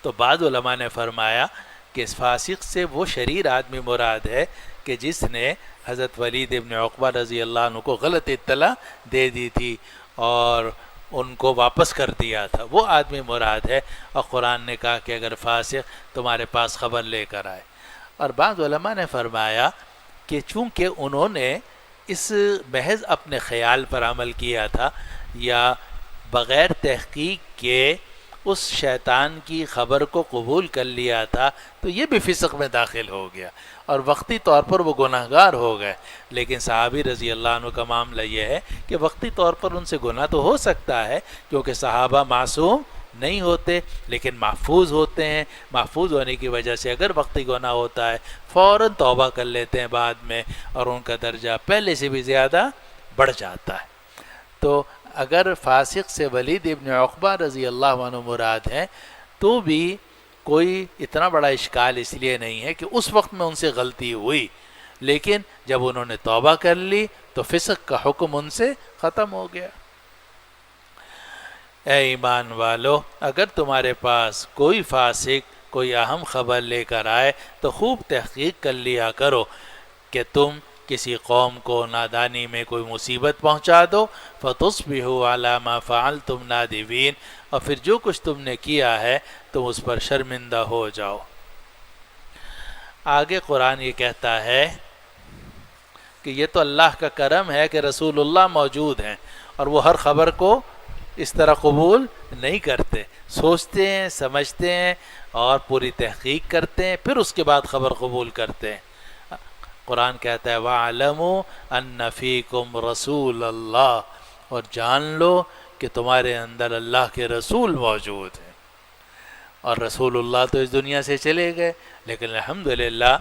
تو بعض علماء نے فرمایا کہ اس فاسق سے وہ شریر آدمی مراد ہے کہ جس نے حضرت ولید ابن عقبہ رضی اللہ عنہ کو غلط اطلاع دے دی تھی اور ان کو واپس کر دیا تھا، وہ آدمی مراد ہے، اور قرآن نے کہا کہ اگر فاسق تمہارے پاس خبر لے کر آئے۔ اور بعض علماء نے فرمایا کہ چونکہ انہوں نے اس محض اپنے خیال پر عمل کیا تھا یا بغیر تحقیق کے اس شیطان کی خبر کو قبول کر لیا تھا، تو یہ بھی فسق میں داخل ہو گیا اور وقتی طور پر وہ گناہگار ہو گئے۔ لیکن صحابی رضی اللہ عنہ کا معاملہ یہ ہے کہ وقتی طور پر ان سے گناہ تو ہو سکتا ہے، کیونکہ صحابہ معصوم نہیں ہوتے لیکن محفوظ ہوتے ہیں، محفوظ ہونے کی وجہ سے اگر وقتی گناہ ہوتا ہے فوراً توبہ کر لیتے ہیں بعد میں، اور ان کا درجہ پہلے سے بھی زیادہ بڑھ جاتا ہے۔ تو اگر فاسق سے ولید ابن عقبہ رضی اللہ عنہ مراد ہیں تو بھی کوئی اتنا بڑا اشکال اس لیے نہیں ہے کہ اس وقت میں ان سے غلطی ہوئی، لیکن جب انہوں نے توبہ کر لی تو فسق کا حکم ان سے ختم ہو گیا۔ اے ایمان والو، اگر تمہارے پاس کوئی فاسق کوئی اہم خبر لے کر آئے تو خوب تحقیق کر لیا کرو کہ تم کسی قوم کو نادانی میں کوئی مصیبت پہنچا دو، فَتُصْبِحُوا عَلَىٰ مَا فَعَلْتُمْ نَادِمِينَ، اور پھر جو کچھ تم نے کیا ہے تم اس پر شرمندہ ہو جاؤ۔ آگے قرآن یہ کہتا ہے کہ یہ تو اللہ کا کرم ہے کہ رسول اللہ موجود ہیں، اور وہ ہر خبر کو اس طرح قبول نہیں کرتے، سوچتے ہیں، سمجھتے ہیں اور پوری تحقیق کرتے ہیں، پھر اس کے بعد خبر قبول کرتے ہیں۔ قرآن کہتا ہے وَاعْلَمُوا أَنَّ فِيكُمْ رَسُولَ اللَّهِ، اور جان لو کہ تمہارے اندر اللہ کے رسول موجود ہیں۔ اور رسول اللہ تو اس دنیا سے چلے گئے، لیکن الحمدللہ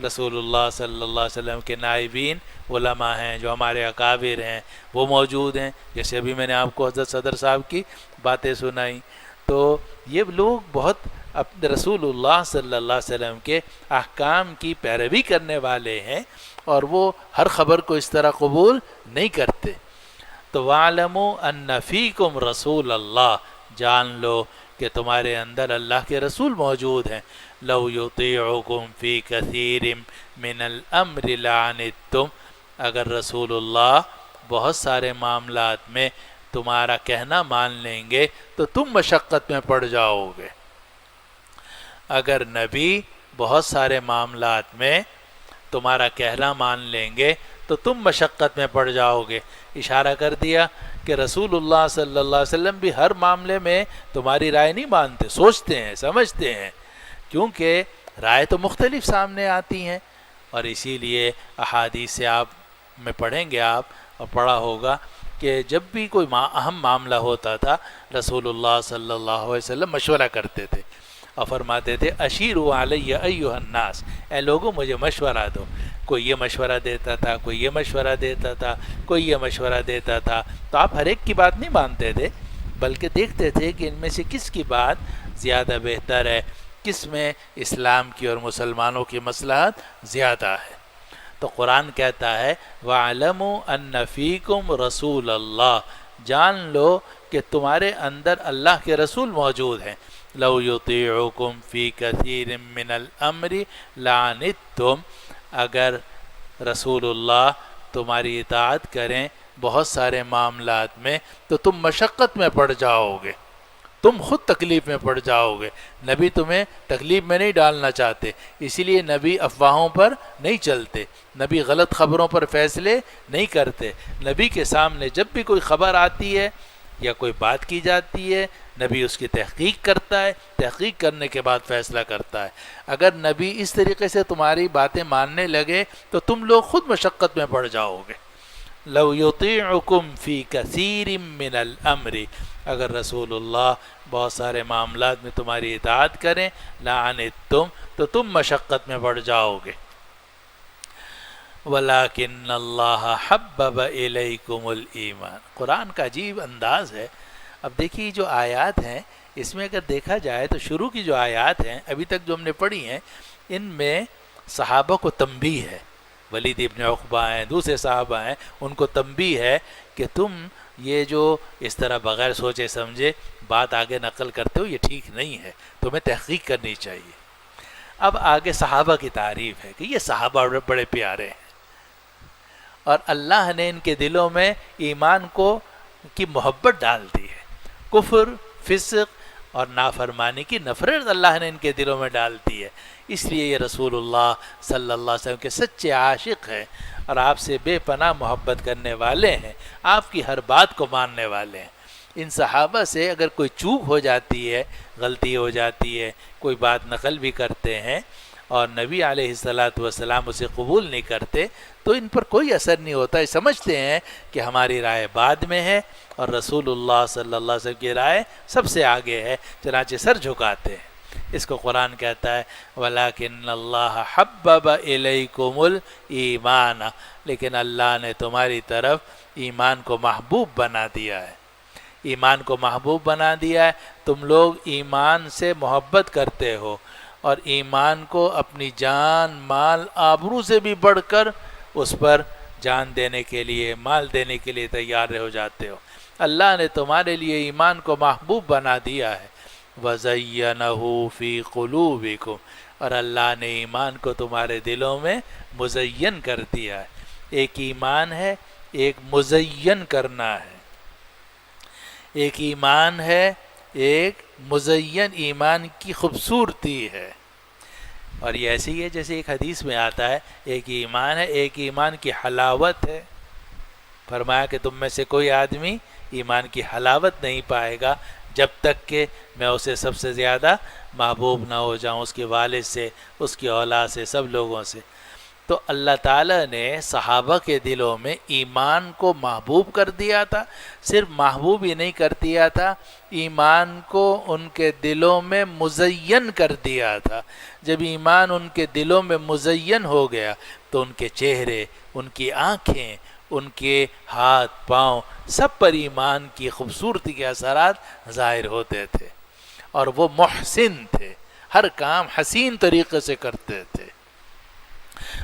رسول اللہ صلی اللہ علیہ وسلم کے نائبین علماء ہیں جو ہمارے اکابر ہیں، وہ موجود ہیں، جیسے ابھی میں نے آپ کو حضرت صدر صاحب کی باتیں سنائیں۔ تو یہ لوگ بہت رسول اللہ صلی اللہ علیہ وسلم کے احکام کی پیروی کرنے والے ہیں، اور وہ ہر خبر کو اس طرح قبول نہیں کرتے۔ تو وَاعْلَمُوا أَنَّ فِيكُمْ رَسُولَ اللَّهِ، جان لو کہ تمہارے اندر اللہ کے رسول موجود ہیں۔ لَوْ يُطِيعُكُمْ فِي كَثِيرٍ مِّنَ الْأَمْرِ لَعَنِتُّمْ، اگر رسول اللہ بہت سارے معاملات میں تمہارا کہنا مان لیں گے تو تم مشقت میں پڑ جاؤ گے۔ اگر نبی بہت سارے معاملات میں تمہارا کہنا مان لیں گے تو تم مشقت میں پڑ جاؤ گے۔ اشارہ کر دیا کہ رسول اللہ صلی اللہ علیہ وسلم بھی ہر معاملے میں تمہاری رائے نہیں مانتے، سوچتے ہیں، سمجھتے ہیں، کیونکہ رائے تو مختلف سامنے آتی ہیں، اور اسی لیے احادیث سے آپ میں پڑھیں گے آپ اور پڑھا ہوگا کہ جب بھی کوئی اہم معاملہ ہوتا تھا رسول اللہ صلی اللہ علیہ وسلم مشورہ کرتے تھے، اور فرماتے تھے اشیروا علیہ ایھا الناس، اے لوگوں مجھے مشورہ دو۔ کوئی یہ مشورہ دیتا تھا، کوئی یہ مشورہ دیتا تھا، کوئی یہ مشورہ دیتا تھا، تو آپ ہر ایک کی بات نہیں مانتے تھے، بلکہ دیکھتے تھے کہ ان میں سے کس کی بات زیادہ بہتر ہے، کس میں اسلام کی اور مسلمانوں کی مصلحت زیادہ ہے۔ تو قرآن کہتا ہے وَاعْلَمُوا أَنَّ فِيكُمْ رَسُولَ اللَّهِ، جان لو کہ تمہارے اندر اللہ کے رسول موجود ہیں۔ لَوْ يُطِيعُكُمْ فِي كَثِيرٍ مِّنَ الْأَمْرِ لَعَنِتُّمْ، اگر رسول اللہ تمہاری اطاعت کریں بہت سارے معاملات میں تو تم مشقت میں پڑ جاؤ گے، تم خود تکلیف میں پڑ جاؤ گے۔ نبی تمہیں تکلیف میں نہیں ڈالنا چاہتے، اسی لیے نبی افواہوں پر نہیں چلتے، نبی غلط خبروں پر فیصلے نہیں کرتے۔ نبی کے سامنے جب بھی کوئی خبر آتی ہے یا کوئی بات کی جاتی ہے، نبی اس کی تحقیق کرتا ہے، تحقیق کرنے کے بعد فیصلہ کرتا ہے۔ اگر نبی اس طریقے سے تمہاری باتیں ماننے لگے تو تم لوگ خود مشقت میں پڑ جاؤ گے۔ لو یطیعکم فی کثیر من الامر، اگر رسول اللہ بہت سارے معاملات میں تمہاری اطاعت کریں، لعنتم، تو تم مشقت میں پڑ جاؤ گے۔ وَلَٰكِنَّ اللَّهَ حَبَّبَ إِلَيْكُمُ الْإِيمَانَ، قرآن کا عجیب انداز ہے۔ اب دیکھیے جو آیات ہیں اس میں اگر دیکھا جائے تو شروع کی جو آیات ہیں ابھی تک جو ہم نے پڑھی ہیں، ان میں صحابہ کو تنبیہ ہے، ولید ابن عقبہ ہیں، دوسرے صحابہ ہیں، ان کو تنبیہ ہے کہ تم یہ جو اس طرح بغیر سوچے سمجھے بات آگے نقل کرتے ہو یہ ٹھیک نہیں ہے، تمہیں تحقیق کرنی چاہیے۔ اب آگے صحابہ کی تعریف ہے کہ یہ صحابہ بڑے پیارے ہیں اور اللہ نے ان کے دلوں میں ایمان کی محبت ڈال دی ہے، کفر، فسق اور نافرمانی کی نفرت اللہ نے ان کے دلوں میں ڈال دی ہے۔ اس لیے یہ رسول اللہ صلی اللہ علیہ وسلم کے سچے عاشق ہیں اور آپ سے بے پناہ محبت کرنے والے ہیں، آپ کی ہر بات کو ماننے والے ہیں۔ ان صحابہ سے اگر کوئی چوک ہو جاتی ہے، غلطی ہو جاتی ہے، کوئی بات نقل بھی کرتے ہیں اور نبی علیہ السلام اسے قبول نہیں کرتے تو ان پر کوئی اثر نہیں ہوتا، یہ سمجھتے ہیں کہ ہماری رائے بعد میں ہے اور رسول اللہ صلی اللہ علیہ وسلم کی رائے سب سے آگے ہے، چنانچہ سر جھکاتے ہیں۔ اس کو قرآن کہتا ہے وَلَٰكِنَّ اللَّهَ حَبَّبَ إِلَيْكُمُ الْإِيمَانَ، لیکن اللہ نے تمہاری طرف ایمان کو محبوب بنا دیا ہے۔ ایمان کو محبوب بنا دیا ہے، تم لوگ ایمان سے محبت کرتے ہو اور ایمان کو اپنی جان، مال، آبرو سے بھی بڑھ کر اس پر جان دینے کے لیے، مال دینے کے لیے تیار ہو جاتے ہو۔ اللہ نے تمہارے لیے ایمان کو محبوب بنا دیا ہے۔ وَزَيَّنَهُ فِي قُلُوبِكُمْ، اور اللہ نے ایمان کو تمہارے دلوں میں مزین کر دیا ہے۔ ایک ایمان ہے، ایک مزین کرنا ہے۔ ایک ایمان ہے، ایک مزین، ایمان کی خوبصورتی ہے۔ اور یہ ایسے ہی ہے جیسے ایک حدیث میں آتا ہے ایک ایمان ہے، ایک ایمان کی حلاوت ہے۔ فرمایا کہ تم میں سے کوئی آدمی ایمان کی حلاوت نہیں پائے گا جب تک کہ میں اسے سب سے زیادہ محبوب نہ ہو جاؤں، اس کے والد سے، اس کی اولاد سے، سب لوگوں سے۔ تو اللہ تعالیٰ نے صحابہ کے دلوں میں ایمان کو محبوب کر دیا تھا، صرف محبوب ہی نہیں کر دیا تھا، ایمان کو ان کے دلوں میں مزین کر دیا تھا۔ جب ایمان ان کے دلوں میں مزین ہو گیا تو ان کے چہرے، ان کی آنکھیں، ان کے ہاتھ، پاؤں، سب پر ایمان کی خوبصورتی کے اثرات ظاہر ہوتے تھے اور وہ محسن تھے، ہر کام حسین طریقے سے کرتے تھے۔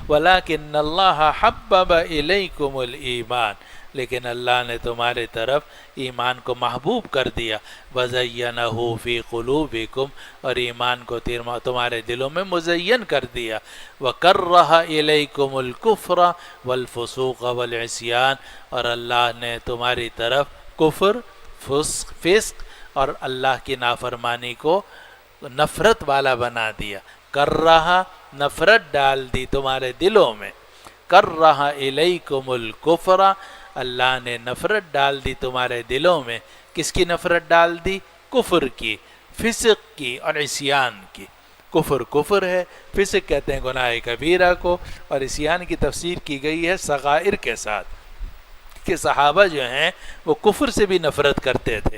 وَلَٰكِنَّ اللَّهَ حَبَّبَ إِلَيْكُمُ الْإِيمَانَ، لیکن اللہ نے تمہارے طرف ایمان کو محبوب کر دیا۔ وَزَيَّنَهُ فِي قُلُوبِكُمْ، اور ایمان کو تمہارے دلوں میں مزین کر دیا۔ وَكَرَّهَ إِلَيْكُمُ الْكُفْرَ وَالْفُسُوقَ وَالْعِصْيَانَ، اور اللہ نے تمہاری طرف کفر، فسق اور اللہ کی نافرمانی کو نفرت والا بنا دیا۔ کرہا، نفرت ڈال دی تمہارے دلوں میں۔ کرہا الیکم الکفر، اللہ نے نفرت ڈال دی تمہارے دلوں میں۔ کس کی نفرت ڈال دی؟ کفر کی، فسق کی اور عصیان کی۔ کفر ہے، فسق کہتے ہیں گناہ کبیرہ کو، اور عصیان کی تفسیر کی گئی ہے صغائر کے ساتھ، کہ صحابہ جو ہیں وہ کفر سے بھی نفرت کرتے تھے،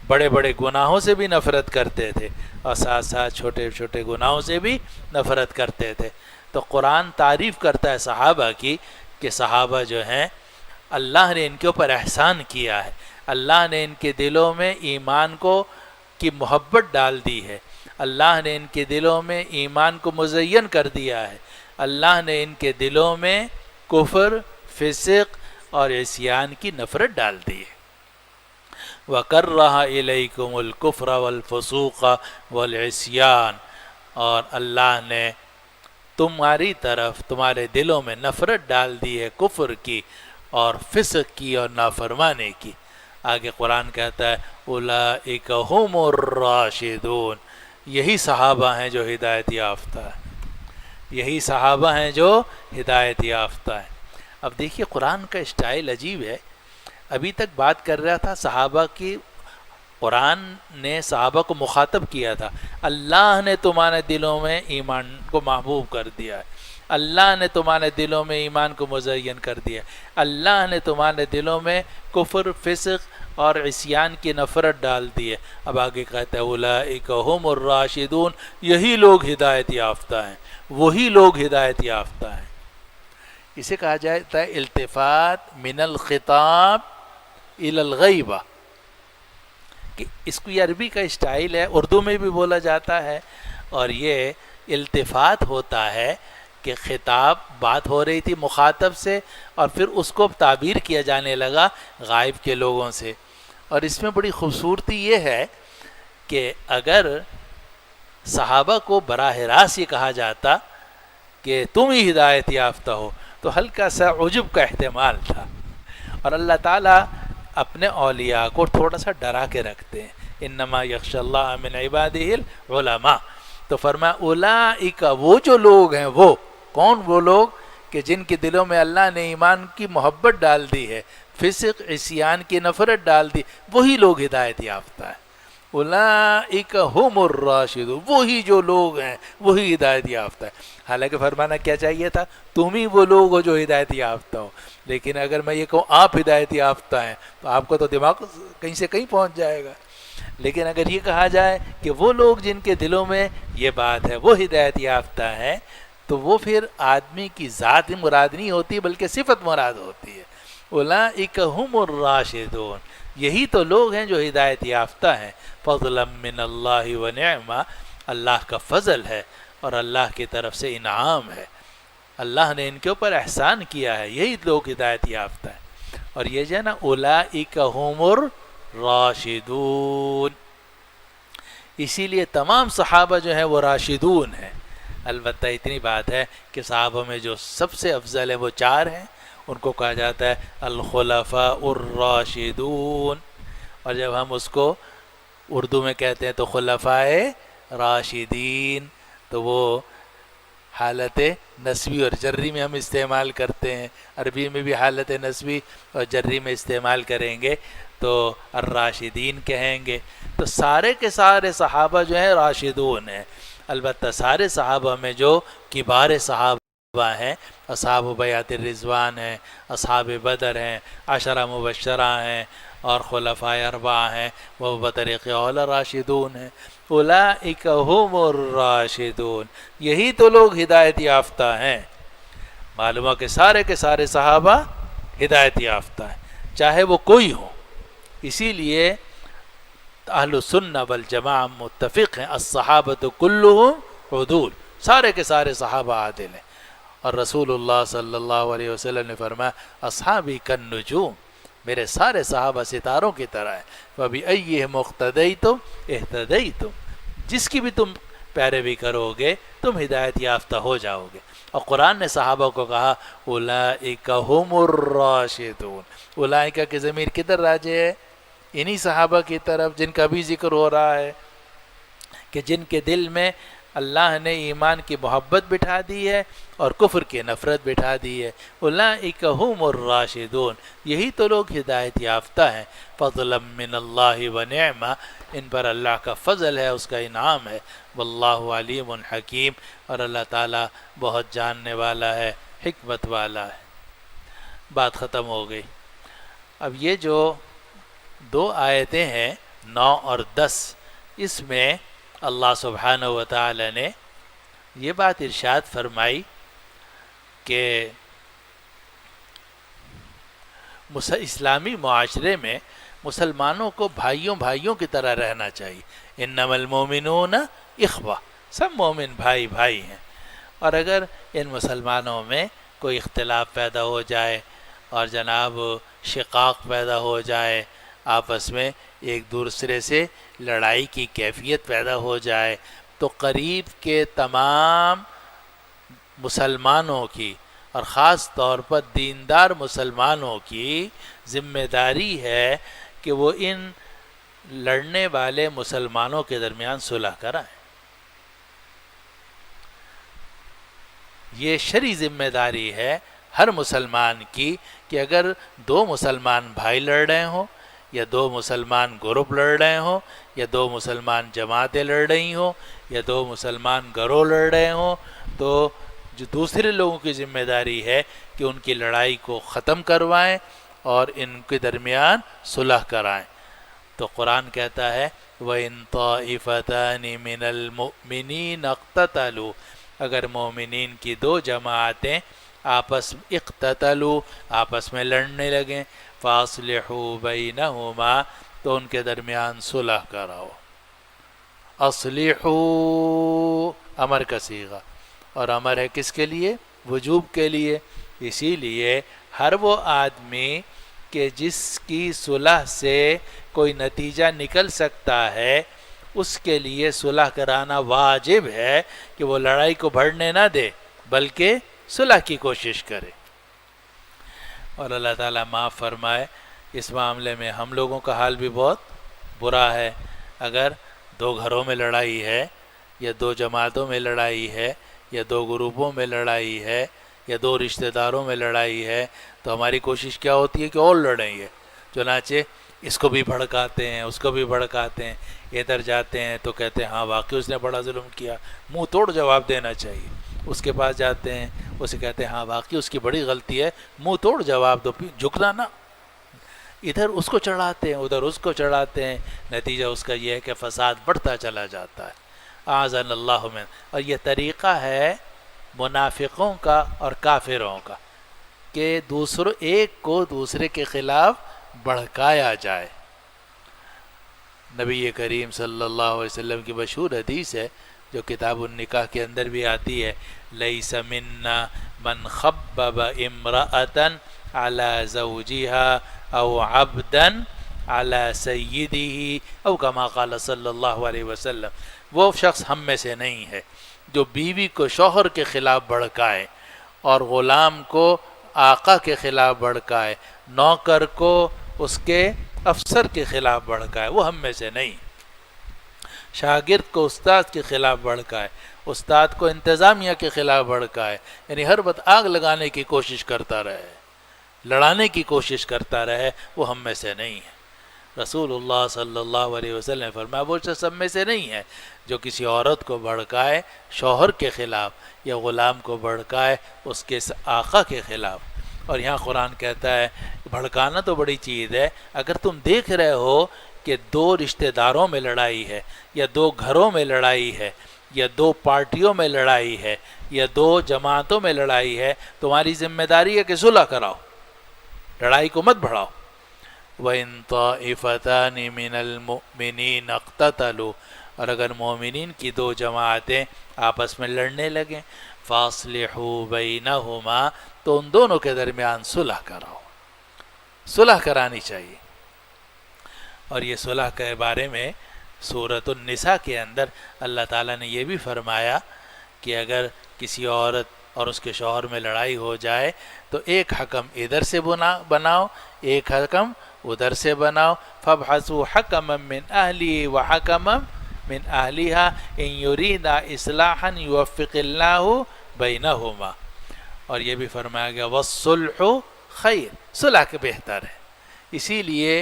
بڑے بڑے گناہوں سے بھی نفرت کرتے تھے اور ساتھ ساتھ چھوٹے چھوٹے گناہوں سے بھی نفرت کرتے تھے. تو قرآن تعریف کرتا ہے صحابہ کی کہ صحابہ جو ہیں اللہ نے ان کے اوپر احسان کیا ہے، اللہ نے ان کے دلوں میں ایمان کی محبت ڈال دی ہے، اللہ نے ان کے دلوں میں ایمان کو مزین کر دیا ہے، اللہ نے ان کے دلوں میں کفر، فسق اور عصیان کی نفرت ڈال دی ہے. وَكَرَّهَ إِلَيْكُمُ الْكُفْرَ وَالْفُسُوقَ وَالْعِصْيَانَ، اور اللہ نے تمہاری طرف تمہارے دلوں میں نفرت ڈال دی ہے کفر کی اور فسق کی اور نافرمانی کی. آگے قرآن کہتا ہے اولئک ھم الراشدون، یہی صحابہ ہیں جو ہدایت یافتہ ہیں، یہی صحابہ ہیں جو ہدایت یافتہ ہیں. اب دیکھیے قرآن کا اسٹائل عجیب ہے. ابھی تک بات کر رہا تھا صحابہ کی، قرآن نے صحابہ کو مخاطب کیا تھا، اللہ نے تمہارے دلوں میں ایمان کو محبوب کر دیا ہے، اللہ نے تمہارے دلوں میں ایمان کو مزین کر دیا، اللہ نے تمہارے دلوں میں کفر، فسق اور عصیان کی نفرت ڈال دی ہے. اب آگے کہتا ہے اولئک ھم الراشدون، یہی لوگ ہدایت یافتہ ہیں، وہی لوگ ہدایت یافتہ ہیں. اسے کہا جاتا ہے التفات من الخطاب الی الغیبہ، کہ اس کو یہ عربی کا اسٹائل ہے، اردو میں بھی بولا جاتا ہے، اور یہ التفات ہوتا ہے کہ خطاب، بات ہو رہی تھی مخاطب سے اور پھر اس کو تعبیر کیا جانے لگا غائب کے لوگوں سے. اور اس میں بڑی خوبصورتی یہ ہے کہ اگر صحابہ کو براہ راست یہ کہا جاتا کہ تم ہی ہدایت یافتہ ہو تو ہلکا سا عجب کا احتمال تھا، اور اللہ تعالیٰ اپنے اولیاء کو تھوڑا سا ڈرا کے رکھتے ہیں. انما یخشی اللہ من عبادہ العلماء، تو فرمایا اولئک، وہ جو لوگ ہیں، وہ کون؟ وہ لوگ کہ جن کے دلوں میں اللہ نے ایمان کی محبت ڈال دی ہے، فسق، عصیان کی نفرت ڈال دی، وہی لوگ ہدایت یافتہ ہیں. اولئک ھم الراشدون، وہی جو لوگ ہیں وہی ہدایت یافتہ ہے. حالانکہ فرمانا کیا چاہیے تھا؟ تم ہی وہ لوگ ہو جو ہدایت یافتہ ہو. لیکن اگر میں یہ کہوں آپ ہدایت یافتہ ہیں تو آپ کو تو دماغ کہیں سے کہیں پہنچ جائے گا. لیکن اگر یہ کہا جائے کہ وہ لوگ جن کے دلوں میں یہ بات ہے وہ ہدایت یافتہ ہے، تو وہ پھر آدمی کی ذات مراد نہیں ہوتی بلکہ صفت مراد ہوتی ہے. اولئک ھم الراشدون، یہی تو لوگ ہیں جو ہدایت یافتہ ہیں. فضلا من اللہ ونعما، اللہ کا فضل ہے اور اللہ کی طرف سے انعام ہے، اللہ نے ان کے اوپر احسان کیا ہے، یہی لوگ ہدایت یافتہ ہیں. اور یہ جو ہے نا اولئک ھم الراشدون، اسی لیے تمام صحابہ جو ہیں وہ راشدون ہیں. البتہ اتنی بات ہے کہ صحابہ میں جو سب سے افضل ہیں وہ چار ہیں، ان کو کہا جاتا ہے الخلفاء الراشدون. اور جب ہم اس کو اردو میں کہتے ہیں تو خلفاء راشدین، تو وہ حالت نسبی اور جری میں ہم استعمال کرتے ہیں. عربی میں بھی حالت نسبی اور جری میں استعمال کریں گے تو الراشدین کہیں گے. تو سارے کے سارے صحابہ جو ہیں راشدون ہیں. البتہ سارے صحابہ میں جو کبار صحابہ ہیں، اصحاب بیعت الرضوان ہیں، اصحاب بدر ہیں، عشرہ مبشرہ ہیں اور خلفائے اربعہ ہیں، وہ بطریق اولی راشدون ہیں. اولئک ھم الراشدون، یہی تو لوگ ہدایت یافتہ ہیں. معلوم ہے کہ سارے صحابہ ہدایت یافتہ ہیں، چاہے وہ کوئی ہو. اسی لیے اہل السنہ والجماعہ متفق ہیں الصحابۃ کلھم عدول، سارے کے سارے صحابہ عادل ہیں. اور رسول اللہ صلی اللہ علیہ وسلم نے فرمایا اصحابی کالنجوم، میرے سارے صحابہ ستاروں کی طرح ہیں. فبأیہم اقتدیتم اہتدیتم، جس کی بھی تم پیروی کرو گے تم ہدایت یافتہ ہو جاؤ گے. اور قرآن نے صحابہ کو کہا اولئک ھم الراشدون. اولئک کی ضمیر کدھر راجع ہے؟ انہی صحابہ کی طرف جن کا بھی ذکر ہو رہا ہے کہ جن کے دل میں اللہ نے ایمان کی محبت بٹھا دی ہے اور کفر کی نفرت بٹھا دی ہے. اولئک ھم الراشدون، یہی تو لوگ ہدایت یافتہ ہیں. فضلا من اللہ ونعما، ان پر اللہ کا فضل ہے، اس کا انعام ہے. واللہ علیم حکیم، اور اللہ تعالیٰ بہت جاننے والا ہے، حکمت والا ہے. بات ختم ہو گئی. اب یہ جو دو آیتیں ہیں 9 اور 10 اس میں اللہ سبحانہ و تعالی نے یہ بات ارشاد فرمائی کہ اسلامی معاشرے میں مسلمانوں کو بھائیوں کی طرح رہنا چاہیے. انما المومنون اخوہ، سب مومن بھائی بھائی ہیں. اور اگر ان مسلمانوں میں کوئی اختلاف پیدا ہو جائے اور جناب شقاق پیدا ہو جائے، آپس میں ایک دوسرے سے لڑائی کی کیفیت پیدا ہو جائے، تو قریب کے تمام مسلمانوں کی اور خاص طور پر دیندار مسلمانوں کی ذمہ داری ہے کہ وہ ان لڑنے والے مسلمانوں کے درمیان صلح کرائیں. یہ شرعی ذمہ داری ہے ہر مسلمان کی کہ اگر 2 مسلمان بھائی لڑ رہے ہوں یا 2 مسلمان گروپ لڑ رہے ہوں یا 2 مسلمان جماعتیں لڑ رہی ہوں یا 2 مسلمان گروہ لڑ رہے ہوں، تو جو دوسرے لوگوں کی ذمہ داری ہے کہ ان کی لڑائی کو ختم کروائیں اور ان کے درمیان صلح کرائیں. تو قرآن کہتا ہے وَإِن طَائِفَتَانِ مِنَ الْمُؤْمِنِينَ اقْتَتَلُوا، اگر مومنین کی 2 جماعتیں اقتتلوا آپس میں لڑنے لگیں، فَأَصْلِحُوا بَيْنَهُمَا، تو ان کے درمیان صلح کراؤ. اصلحوا امر کا صیغہ، اور امر ہے کس کے لیے؟ وجوب کے لیے. اسی لیے ہر وہ آدمی کہ جس کی صلح سے کوئی نتیجہ نکل سکتا ہے، اس کے لیے صلح کرانا واجب ہے کہ وہ لڑائی کو بڑھنے نہ دے بلکہ صلح کی کوشش کرے. اور اللہ تعالیٰ معاف فرمائے، اس معاملے میں ہم لوگوں کا حال بھی بہت برا ہے. اگر 2 گھروں میں لڑائی ہے یا 2 جماعتوں میں لڑائی ہے یا 2 گروپوں میں لڑائی ہے یا 2 رشتہ داروں میں لڑائی ہے، تو ہماری کوشش کیا ہوتی ہے کہ اور لڑیں گے. چنانچہ اس کو بھی بھڑکاتے ہیں، اس کو بھی بھڑکاتے ہیں. ادھر جاتے ہیں تو کہتے ہیں ہاں واقعی اس نے بڑا ظلم کیا، منہ توڑ جواب دینا چاہیے. اس کے پاس جاتے ہیں، اسے کہتے ہیں ہاں واقعی اس کی بڑی غلطی ہے، منہ توڑ جواب دو، جھکنا نا. ادھر اس کو چڑھاتے ہیں، ادھر اس کو چڑھاتے ہیں. نتیجہ اس کا یہ ہے کہ فساد بڑھتا چلا جاتا ہے. اعاذنا اللہ من. اور یہ طریقہ ہے منافقوں کا اور کافروں کا کہ ایک کو دوسرے کے خلاف بھڑکایا جائے. نبی کریم صلی اللہ علیہ وسلم کی مشہور حدیث ہے جو کتاب النکاح کے اندر بھی آتی ہے، لیس منا من خبب امرأة على زوجها او عبدا على سیدہ او کما قال صلی اللہ علیہ وسلم. وہ شخص ہم میں سے نہیں ہے جو بیوی کو شوہر کے خلاف بھڑکائے اور غلام کو آقا کے خلاف بھڑکائے، نوکر کو اس کے افسر کے خلاف بھڑکائے، وہ ہم میں سے نہیں. شاگرد کو استاد کے خلاف بھڑکائے، استاد کو انتظامیہ کے خلاف بھڑکائے، یعنی ہر وقت آگ لگانے کی کوشش کرتا رہے، لڑانے کی کوشش کرتا رہے، وہ ہم میں سے نہیں ہے. رسول اللہ صلی اللہ علیہ وسلم نے فرمایا وہ سب میں سے نہیں ہے جو کسی عورت کو بھڑکائے شوہر کے خلاف یا غلام کو بھڑکائے اس کے آقا کے خلاف. اور یہاں قرآن کہتا ہے بھڑکانا تو بڑی چیز ہے. اگر تم دیکھ رہے ہو کہ 2 رشتہ داروں میں لڑائی ہے یا 2 گھروں میں لڑائی ہے یا 2 پارٹیوں میں لڑائی ہے یا 2 جماعتوں میں لڑائی ہے، تمہاری ذمہ داری ہے کہ صلح کراؤ، لڑائی کو مت بڑھاؤ. وَإِن طَائِفَتَانِ مِنَ الْمُؤْمِنِينَ اقْتَتَلُوا، اور اگر مومنین کی 2 جماعتیں آپس میں لڑنے لگیں، فَأَصْلِحُوا بَيْنَهُمَا، تو ان دونوں کے درمیان صلح کراؤ. صلح کرانی چاہیے. اور یہ صلح کے بارے میں سورۃ النساء کے اندر اللہ تعالیٰ نے یہ بھی فرمایا کہ اگر کسی عورت اور اس کے شوہر میں لڑائی ہو جائے تو ایک حکم ادھر سے بناؤ، ایک حکم ادھر سے بناؤ. فَابْعَثُوا حَكَمًا مِّنْ أَهْلِهِ وَحَكَمًا مِّنْ أَهْلِهَا إِنْ يُرِيدَا إِصْلَاحًا يُوَفِّقِ اللَّهُ بَيْنَهُمَا. اور یہ بھی فرمایا گیا وَالصُّلْحُ خَيْرٌ، صلح کے بہتر ہے. اسی لیے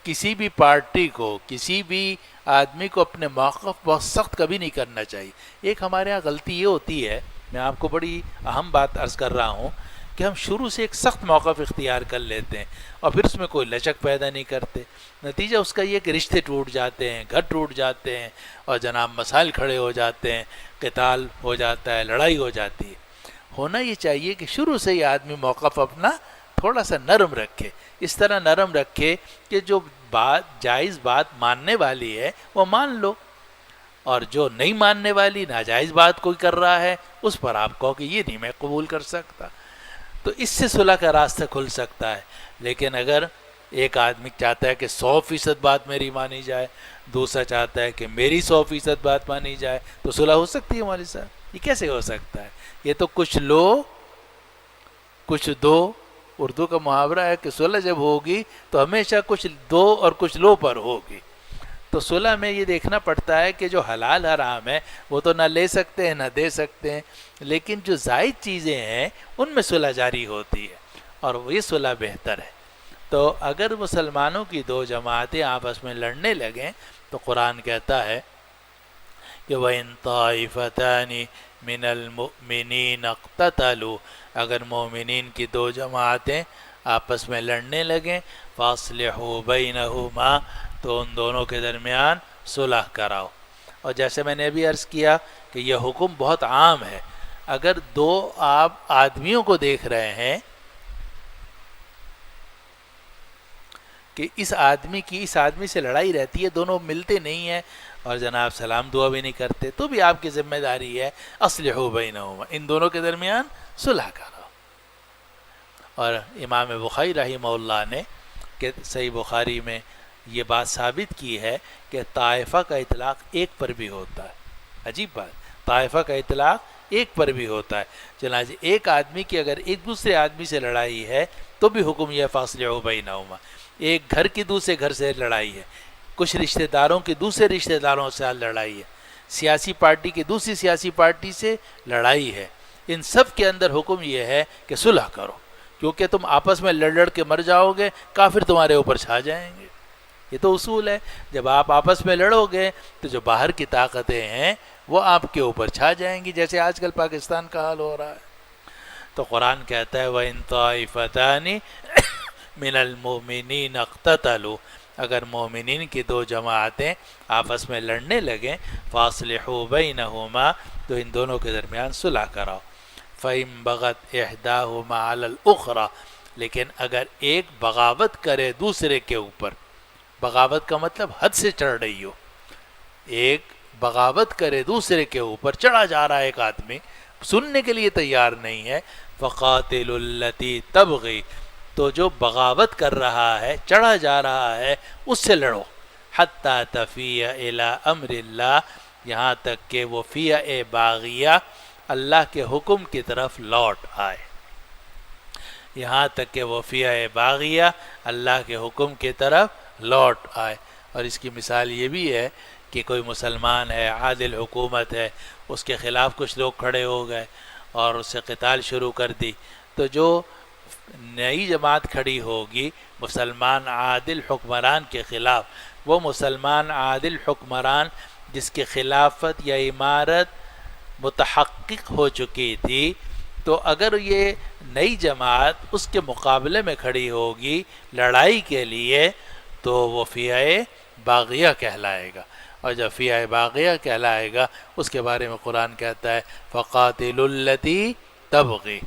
کسی بھی پارٹی کو، کسی بھی آدمی کو اپنے موقف بہت سخت کبھی نہیں کرنا چاہیے. ایک ہمارے ہاں غلطی یہ ہوتی ہے، میں آپ کو بڑی اہم بات عرض کر رہا ہوں کہ ہم شروع سے ایک سخت موقف اختیار کر لیتے ہیں اور پھر اس میں کوئی لچک پیدا نہیں کرتے. نتیجہ اس کا یہ کہ رشتے ٹوٹ جاتے ہیں، گھر ٹوٹ جاتے ہیں اور جناب مسائل کھڑے ہو جاتے ہیں، قتال ہو جاتا ہے، لڑائی ہو جاتی ہے. ہونا یہ چاہیے کہ شروع سے ہی آدمی موقف اپنا تھوڑا سا نرم رکھے، اس طرح نرم رکھے کہ جو بات جائز بات ماننے والی ہے وہ مان لو، اور جو نہیں ماننے والی ناجائز بات کوئی کر رہا ہے اس پر آپ کہو کہ یہ نہیں میں قبول کر سکتا. تو اس سے صلح کا راستہ کھل سکتا ہے. لیکن اگر ایک آدمی چاہتا ہے کہ 100% بات میری مانی جائے، دوسرا چاہتا ہے کہ میری 100% بات مانی جائے، تو صلح ہو سکتی ہے مولوی صاحب؟ یہ کیسے ہو سکتا ہے؟ یہ تو کچھ لو کچھ دو. اردو کا محاورہ ہے کہ صلح جب ہوگی تو ہمیشہ کچھ دو اور کچھ لو پر ہوگی. تو صلح میں یہ دیکھنا پڑتا ہے کہ جو حلال حرام ہے وہ تو نہ لے سکتے ہیں نہ دے سکتے ہیں، لیکن جو زائد چیزیں ہیں ان میں صلح جاری ہوتی ہے اور یہ صلح بہتر ہے. تو اگر مسلمانوں کی دو جماعتیں آپس میں لڑنے لگیں تو قرآن کہتا ہے کہ وَإِن طَائِفَتَانِ مِنَ الْمُؤْمِنِينَ اقْتَتَلُوا، اگر مومنین کی دو جماعتیں آپس میں لڑنے لگیں فَأَصْلِحُوا بَيْنَهُمَا، تو ان دونوں کے درمیان صلح کراؤ. اور جیسے میں نے ابھی عرض کیا کہ یہ حکم بہت عام ہے. اگر دو آپ آدمیوں کو دیکھ رہے ہیں کہ اس آدمی سے لڑائی رہتی ہے، دونوں ملتے نہیں ہیں اور جناب سلام دعا بھی نہیں کرتے، تو بھی آپ کی ذمہ داری ہے اصلحوا بینہما، ان دونوں کے درمیان صلح کرو. اور امام بخاری رحمہ اللہ نے کہ صحیح بخاری میں یہ بات ثابت کی ہے کہ طائفہ کا اطلاق ایک پر بھی ہوتا ہے. عجیب بات، طائفہ کا اطلاق ایک پر بھی ہوتا ہے. چنانچہ ایک آدمی کی اگر ایک دوسرے آدمی سے لڑائی ہے تو بھی حکم یہ فاصلحوا بینہما. ایک گھر کی دوسرے گھر سے لڑائی ہے، کچھ رشتہ داروں کی دوسرے رشتہ داروں سے لڑائی ہے، سیاسی پارٹی کی دوسری سیاسی پارٹی سے لڑائی ہے، ان سب کے اندر حکم یہ ہے کہ صلح کرو، کیونکہ تم آپس میں لڑ کے مر جاؤ گے، کافر تمہارے اوپر چھا جائیں گے. یہ تو اصول ہے. جب آپ آپس میں لڑو گے تو جو باہر کی طاقتیں ہیں وہ آپ کے اوپر چھا جائیں گی، جیسے آج کل پاکستان کا حال ہو رہا ہے. تو قرآن کہتا ہے وَإِن طَائِفَتَانِ مِنَ الْمُؤْمِنِينَ اقْتَتَلُوا، اگر مومنین کی دو جماعتیں آپس میں لڑنے لگیں فَأَصْلِحُوا بَيْنَهُمَا، تو ان دونوں کے درمیان صلح کراؤ. فَإِن بَغَتْ إِحْدَاهُمَا عَلَى الْأُخْرَى، لیکن اگر ایک بغاوت کرے دوسرے کے اوپر، بغاوت کا مطلب حد سے چڑھ رہی ہو، ایک بغاوت کرے دوسرے کے اوپر، چڑھا جا رہا ہے ایک آدمی، سننے کے لیے تیار نہیں ہے، فَقَاتِلُوا الَّتِي تَبْغِي، تو جو بغاوت کر رہا ہے، چڑھا جا رہا ہے، اس سے لڑو، حَتَّى تَفِيَ إِلَىٰ أَمْرِ اللَّهِ، یہاں تک کہ وہ فِیَ باغیہ، اللہ کے حکم کی طرف لوٹ آئے، یہاں تک کہ وہ فِیَ باغیہ، اللہ کے حکم کی طرف لوٹ آئے. اور اس کی مثال یہ بھی ہے کہ کوئی مسلمان ہے، عادل حکومت ہے، اس کے خلاف کچھ لوگ کھڑے ہو گئے اور اس سے قتال شروع کر دی، تو جو نئی جماعت کھڑی ہوگی مسلمان عادل حکمران کے خلاف، وہ مسلمان عادل حکمران جس کی خلافت یا امارت متحقق ہو چکی تھی، تو اگر یہ نئی جماعت اس کے مقابلے میں کھڑی ہوگی لڑائی کے لیے تو وہ فِیَ باغیہ کہلائے گا. اور جب فِیَ باغیہ کہلائے گا اس کے بارے میں قرآن کہتا ہے فَقَاتِلُوا الَّتِي تَبْغِي.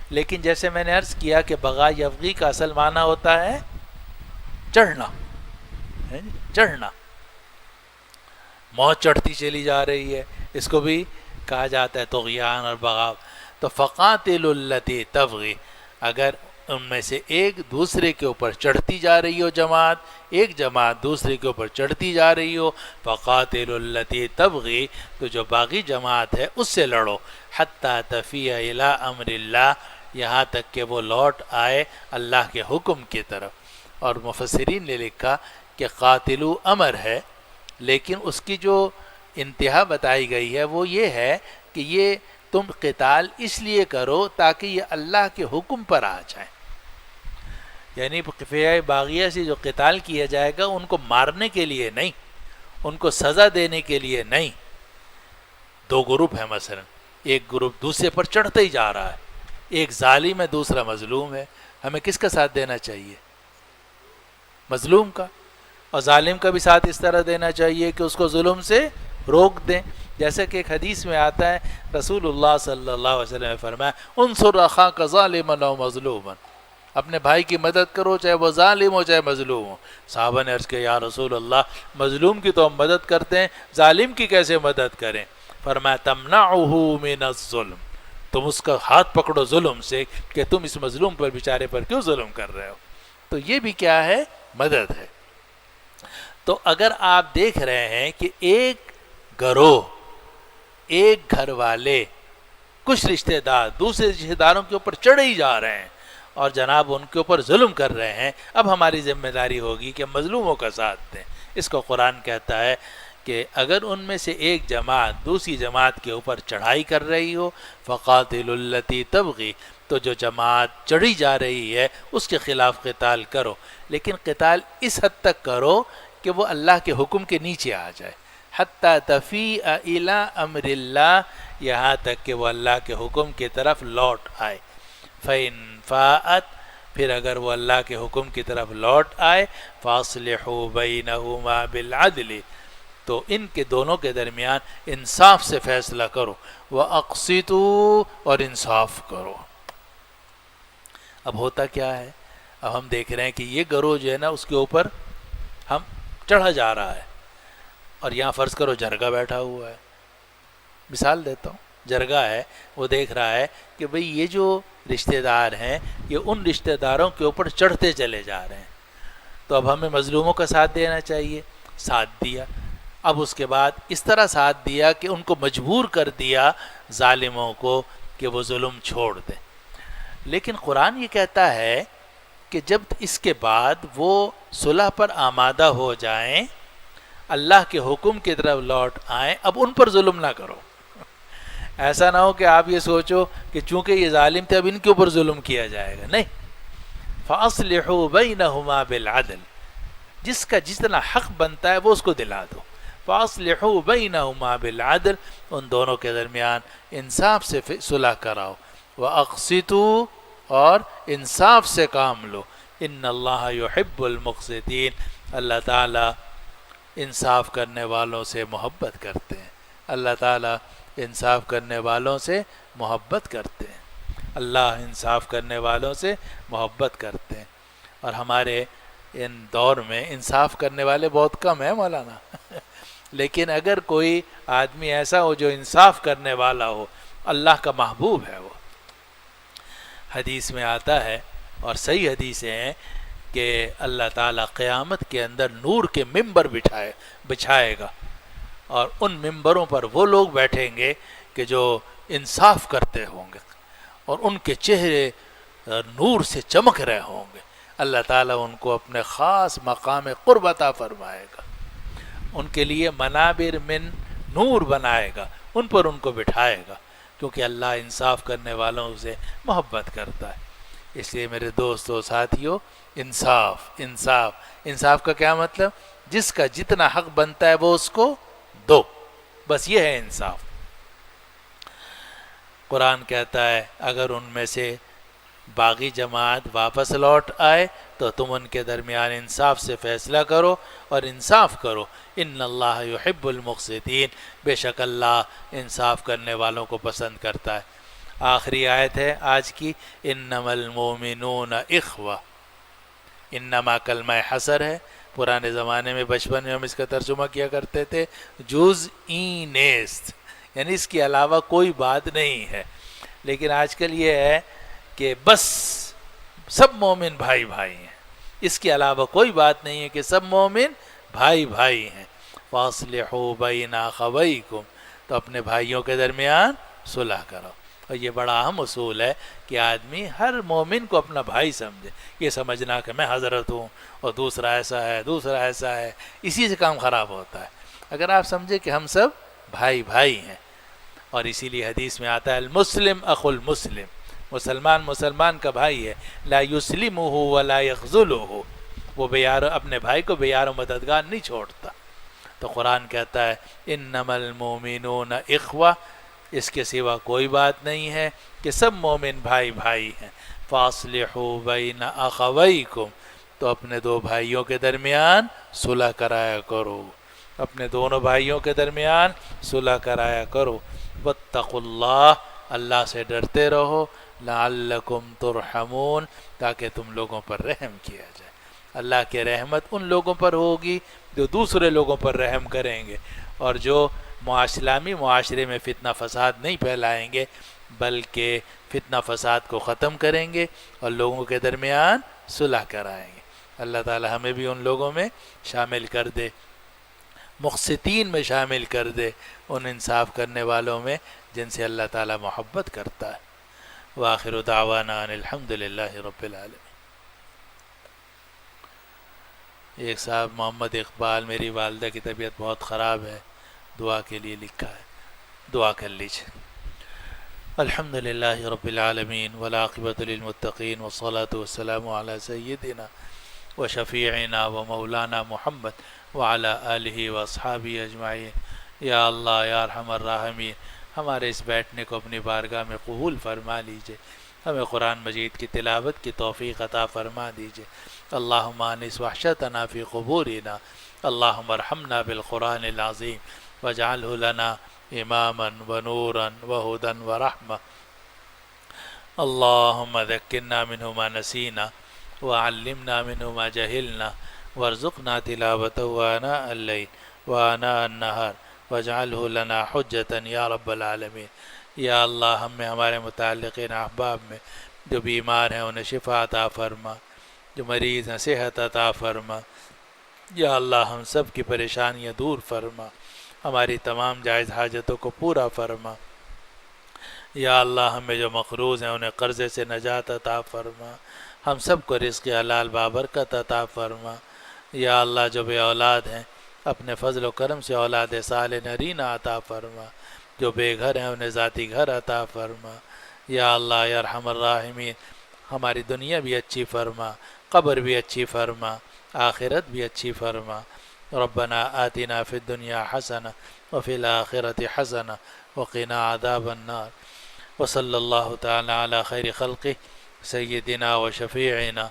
لیکن جیسے میں نے عرض کیا کہ بغا یبغی کا اصل معنی ہوتا ہے چڑھنا، چڑھنا، موت چڑھتی چلی جا رہی ہے، اس کو بھی کہا جاتا ہے طغیان اور بغاوت. تو فَقَاتِلُوا الَّتِي تَبْغِي، اگر ان میں سے ایک دوسرے کے اوپر چڑھتی جا رہی ہو جماعت، ایک جماعت دوسرے کے اوپر چڑھتی جا رہی ہو، فَقَاتِلُوا الَّتِي تَبْغِي، تو جو باغی جماعت ہے اس سے لڑو، حَتَّى تَفِيَ إِلَىٰ أَمْرِ اللَّهِ، یہاں تک کہ وہ لوٹ آئے اللہ کے حکم کی طرف. اور مفسرین نے لکھا کہ قاتلو امر ہے، لیکن اس کی جو انتہا بتائی گئی ہے وہ یہ ہے کہ یہ تم قتال اس لیے کرو تاکہ یہ اللہ کے حکم پر آ جائیں. یعنی فِیَ باغیہ سے جو قتال کیا جائے گا ان کو مارنے کے لیے نہیں، ان کو سزا دینے کے لیے نہیں. دو گروپ ہیں مثلا، ایک گروپ دوسرے پر چڑھتے ہی جا رہا ہے، ایک ظالم ہے دوسرا مظلوم ہے، ہمیں کس کا ساتھ دینا چاہیے؟ مظلوم کا. اور ظالم کا بھی ساتھ اس طرح دینا چاہیے کہ اس کو ظلم سے روک دیں. جیسا کہ ایک حدیث میں آتا ہے رسول اللہ صلی اللہ علیہ وسلم نے فرمایا انصر اخاک ظالما او مظلوما، اپنے بھائی کی مدد کرو چاہے وہ ظالم ہو چاہے مظلوم ہو. صحابہ نے عرض کیا یا رسول اللہ مظلوم کی تو ہم مدد کرتے ہیں، ظالم کی کیسے مدد کریں؟ فرمایا تمنعه من الظلم، تم اس کا ہاتھ پکڑو ظلم سے کہ تم اس مظلوم پر بیچارے پر کیوں ظلم کر رہے ہو. تو یہ بھی کیا ہے؟ مدد ہے. تو اگر آپ دیکھ رہے ہیں کہ ایک گروہ، ایک گھر والے، کچھ رشتہ دار دوسرے رشتہ داروں کے اوپر چڑھے ہی جا رہے ہیں اور جناب ان کے اوپر ظلم کر رہے ہیں، اب ہماری ذمہ داری ہوگی کہ مظلوموں کا ساتھ دیں. اس کو قرآن کہتا ہے کہ اگر ان میں سے ایک جماعت دوسری جماعت کے اوپر چڑھائی کر رہی ہو فقاتلوا التی تبغی، تو جو جماعت چڑھی جا رہی ہے اس کے خلاف قتال کرو، لیکن قتال اس حد تک کرو کہ وہ اللہ کے حکم کے نیچے آ جائے. حتی تفیء الی امر اللہ، یہاں تک کہ وہ اللہ کے حکم کی طرف لوٹ آئے. فَإِن فَاءَتْ، پھر اگر وہ اللہ کے حکم کی طرف لوٹ آئے فَأَصْلِحُوا بَيْنَهُمَا بِالْعَدْلِ، تو ان کے دونوں کے درمیان انصاف سے فیصلہ کرو. وَأَقْسِطُوا، اور انصاف کرو. اب ہوتا کیا ہے؟ اب ہم دیکھ رہے ہیں کہ یہ گروہ جو ہے نا اس کے اوپر ہم چڑھا جا رہا ہے، اور یہاں فرض کرو جرگہ بیٹھا ہوا ہے، مثال دیتا ہوں، جرگہ ہے، وہ دیکھ رہا ہے کہ بھئی یہ جو رشتہ دار ہیں یہ ان رشتہ داروں کے اوپر چڑھتے چلے جا رہے ہیں، تو اب ہمیں مظلوموں کا ساتھ دینا چاہیے. ساتھ دیا، اب اس کے بعد اس طرح ساتھ دیا کہ ان کو مجبور کر دیا ظالموں کو کہ وہ ظلم چھوڑ دیں. لیکن قرآن یہ کہتا ہے کہ جب اس کے بعد وہ صلح پر آمادہ ہو جائیں، اللہ کے حکم کی طرف لوٹ آئیں، اب ان پر ظلم نہ کرو. ایسا نہ ہو کہ آپ یہ سوچو کہ چونکہ یہ ظالم تھے اب ان کے اوپر ظلم کیا جائے گا، نہیں. فَأَصْلِحُوا بَيْنَهُمَا بِالْعَدْلِ، جس کا جتنا حق بنتا ہے وہ اس کو دلا دو. فَأَصْلِحُوا بَيْنَهُمَا بِالْعَدْلِ، ان دونوں کے درمیان انصاف سے صلح کراؤ. وَأَقْسِطُوا، اور انصاف سے کام لو. ان اللہ یحب المقسطین، اللہ تعالیٰ انصاف کرنے والوں سے محبت کرتے ہیں. اللہ تعالیٰ انصاف کرنے والوں سے محبت کرتے ہیں. اللہ انصاف کرنے والوں سے محبت کرتے ہیں. اور ہمارے ان دور میں انصاف کرنے والے بہت کم ہیں مولانا. لیکن اگر کوئی آدمی ایسا ہو جو انصاف کرنے والا ہو، اللہ کا محبوب ہے وہ. حدیث میں آتا ہے اور صحیح حدیثیں ہیں کہ اللہ تعالیٰ قیامت کے اندر نور کے ممبر بچھائے گا، اور ان ممبروں پر وہ لوگ بیٹھیں گے کہ جو انصاف کرتے ہوں گے، اور ان کے چہرے نور سے چمک رہے ہوں گے. اللہ تعالیٰ ان کو اپنے خاص مقام قرب عطا فرمائے گا، ان کے لیے منابر من نور بنائے گا، ان پر ان کو بٹھائے گا، کیونکہ اللہ انصاف کرنے والوں سے محبت کرتا ہے. اس لیے میرے دوستو ساتھیو، انصاف کا کیا مطلب؟ جس کا جتنا حق بنتا ہے وہ اس کو دو، بس یہ ہے انصاف. قرآن کہتا ہے اگر ان میں سے باغی جماعت واپس لوٹ آئے تو تم ان کے درمیان انصاف سے فیصلہ کرو اور انصاف کرو. ان اللہ یحب المقسطین، بے شک اللہ انصاف کرنے والوں کو پسند کرتا ہے. آخری آیت ہے آج کی، انما المؤمنون اخوہ. انما کلمہ حصر ہے. پرانے زمانے میں بچپن میں ہم اس کا ترجمہ کیا کرتے تھے جز این نیست، یعنی اس کے علاوہ کوئی بات نہیں ہے. لیکن آج کل یہ ہے کہ بس سب مومن بھائی بھائی ہیں، اس کے علاوہ کوئی بات نہیں ہے کہ سب مومن بھائی بھائی ہیں. فاصلحوا بین اخویکم، تو اپنے بھائیوں کے درمیان صلح کرو. اور یہ بڑا اہم اصول ہے کہ آدمی ہر مومن کو اپنا بھائی سمجھے. یہ سمجھنا کہ میں حضرت ہوں اور دوسرا ایسا ہے دوسرا ایسا ہے، اسی سے کام خراب ہوتا ہے. اگر آپ سمجھے کہ ہم سب بھائی بھائی ہیں، اور اسی لیے حدیث میں آتا ہے المسلم اخو المسلم، مسلمان مسلمان کا بھائی ہے. لا یسلمہ ولا یخذلہ، وہ اپنے بھائی کو بے یار و مددگار نہیں چھوڑتا. تو قرآن کہتا ہے انما المؤمنون اخوہ، اس کے سوا کوئی بات نہیں ہے کہ سب مومن بھائی بھائی ہیں۔ فاصلحوا بین اخویکم، تو اپنے دو بھائیوں کے درمیان صلح کرایا کرو، اپنے دونوں بھائیوں کے درمیان صلح کرایا کرو۔ واتقوا اللہ، اللہ سے ڈرتے رہو، لعلکم ترحمون، تاکہ تم لوگوں پر رحم کیا جائے۔ اللہ کی رحمت ان لوگوں پر ہوگی جو دوسرے لوگوں پر رحم کریں گے، اور جو اسلامی معاشرے میں فتنہ فساد نہیں پھیلائیں گے بلکہ فتنہ فساد کو ختم کریں گے اور لوگوں کے درمیان صلح کرائیں گے۔ اللہ تعالی ہمیں بھی ان لوگوں میں شامل کر دے، مقسطین میں شامل کر دے، ان انصاف کرنے والوں میں جن سے اللہ تعالی محبت کرتا ہے۔ وآخر دعوانا ان الحمد للہ رب العالمین۔ ایک صاحب محمد اقبال، میری والدہ کی طبیعت بہت خراب ہے، دعا کے لیے لکھا ہے، دعا کر لیجیے۔ الحمد للہ رب العالمین والعاقبۃ للمتقین والصلاة والسلام علی سیدنا وشفیعنا ومولانا محمد وعلی آلہ واصحابہ اجمعین۔ یا اللہ یا ارحم الراحمین، ہمارے اس بیٹھنے کو اپنی بارگاہ میں قبول فرما لیجیے، ہمیں قرآن مجید کی تلاوت کی توفیق عطا فرما دیجیے۔ اللہم آنس وحشتنا فی قبورنا، اللہم ارحمنا بالقرآن العظیم واجعلہ لنا اماما ونورا وہدا ورحمہ۔ اللہم ذکرنا منہ ما نسینا وعلمنا منہ ما جہلنا وارزقنا تلاوته آناء اللیل وآناء النہار واجعلہ لنا حجتا یا رب العالمین۔ یا اللہ ہم میں ہمارے متعلقین احباب میں جو بیمار ہیں انہیں شفا عطا فرما، جو مریض ہیں صحت عطا فرما۔ یا اللہ ہم سب کی پریشانیاں دور فرما، ہماری تمام جائز حاجتوں کو پورا فرما۔ یا اللہ ہمیں جو مقروض ہیں انہیں قرضے سے نجات عطا فرما، ہم سب کو رزق حلال بابرکت عطا فرما۔ یا اللہ جو بے اولاد ہیں اپنے فضل و کرم سے اولاد صالح نرینہ عطا فرما، جو بے گھر ہیں انہیں ذاتی گھر عطا فرما۔ یا اللہ یا ارحم الراحمین، ہماری دنیا بھی اچھی فرما، قبر بھی اچھی فرما، آخرت بھی اچھی فرما۔ ربنا آتنا فی الدنیا حسنہ وفی الآخرۃ حسنہ وقنا عذاب النار۔ وصلی اللہ تعالی علی خیر خلقہ سیدنا وشفیعنا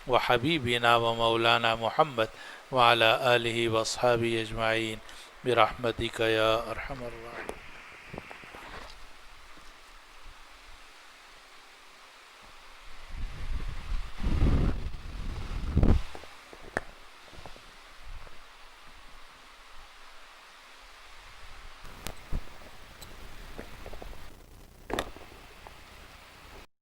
وحبیبنا ومولانا محمد وعلی آلہ واصحابہ اجمعین برحمتک یا ارحم الراحمین۔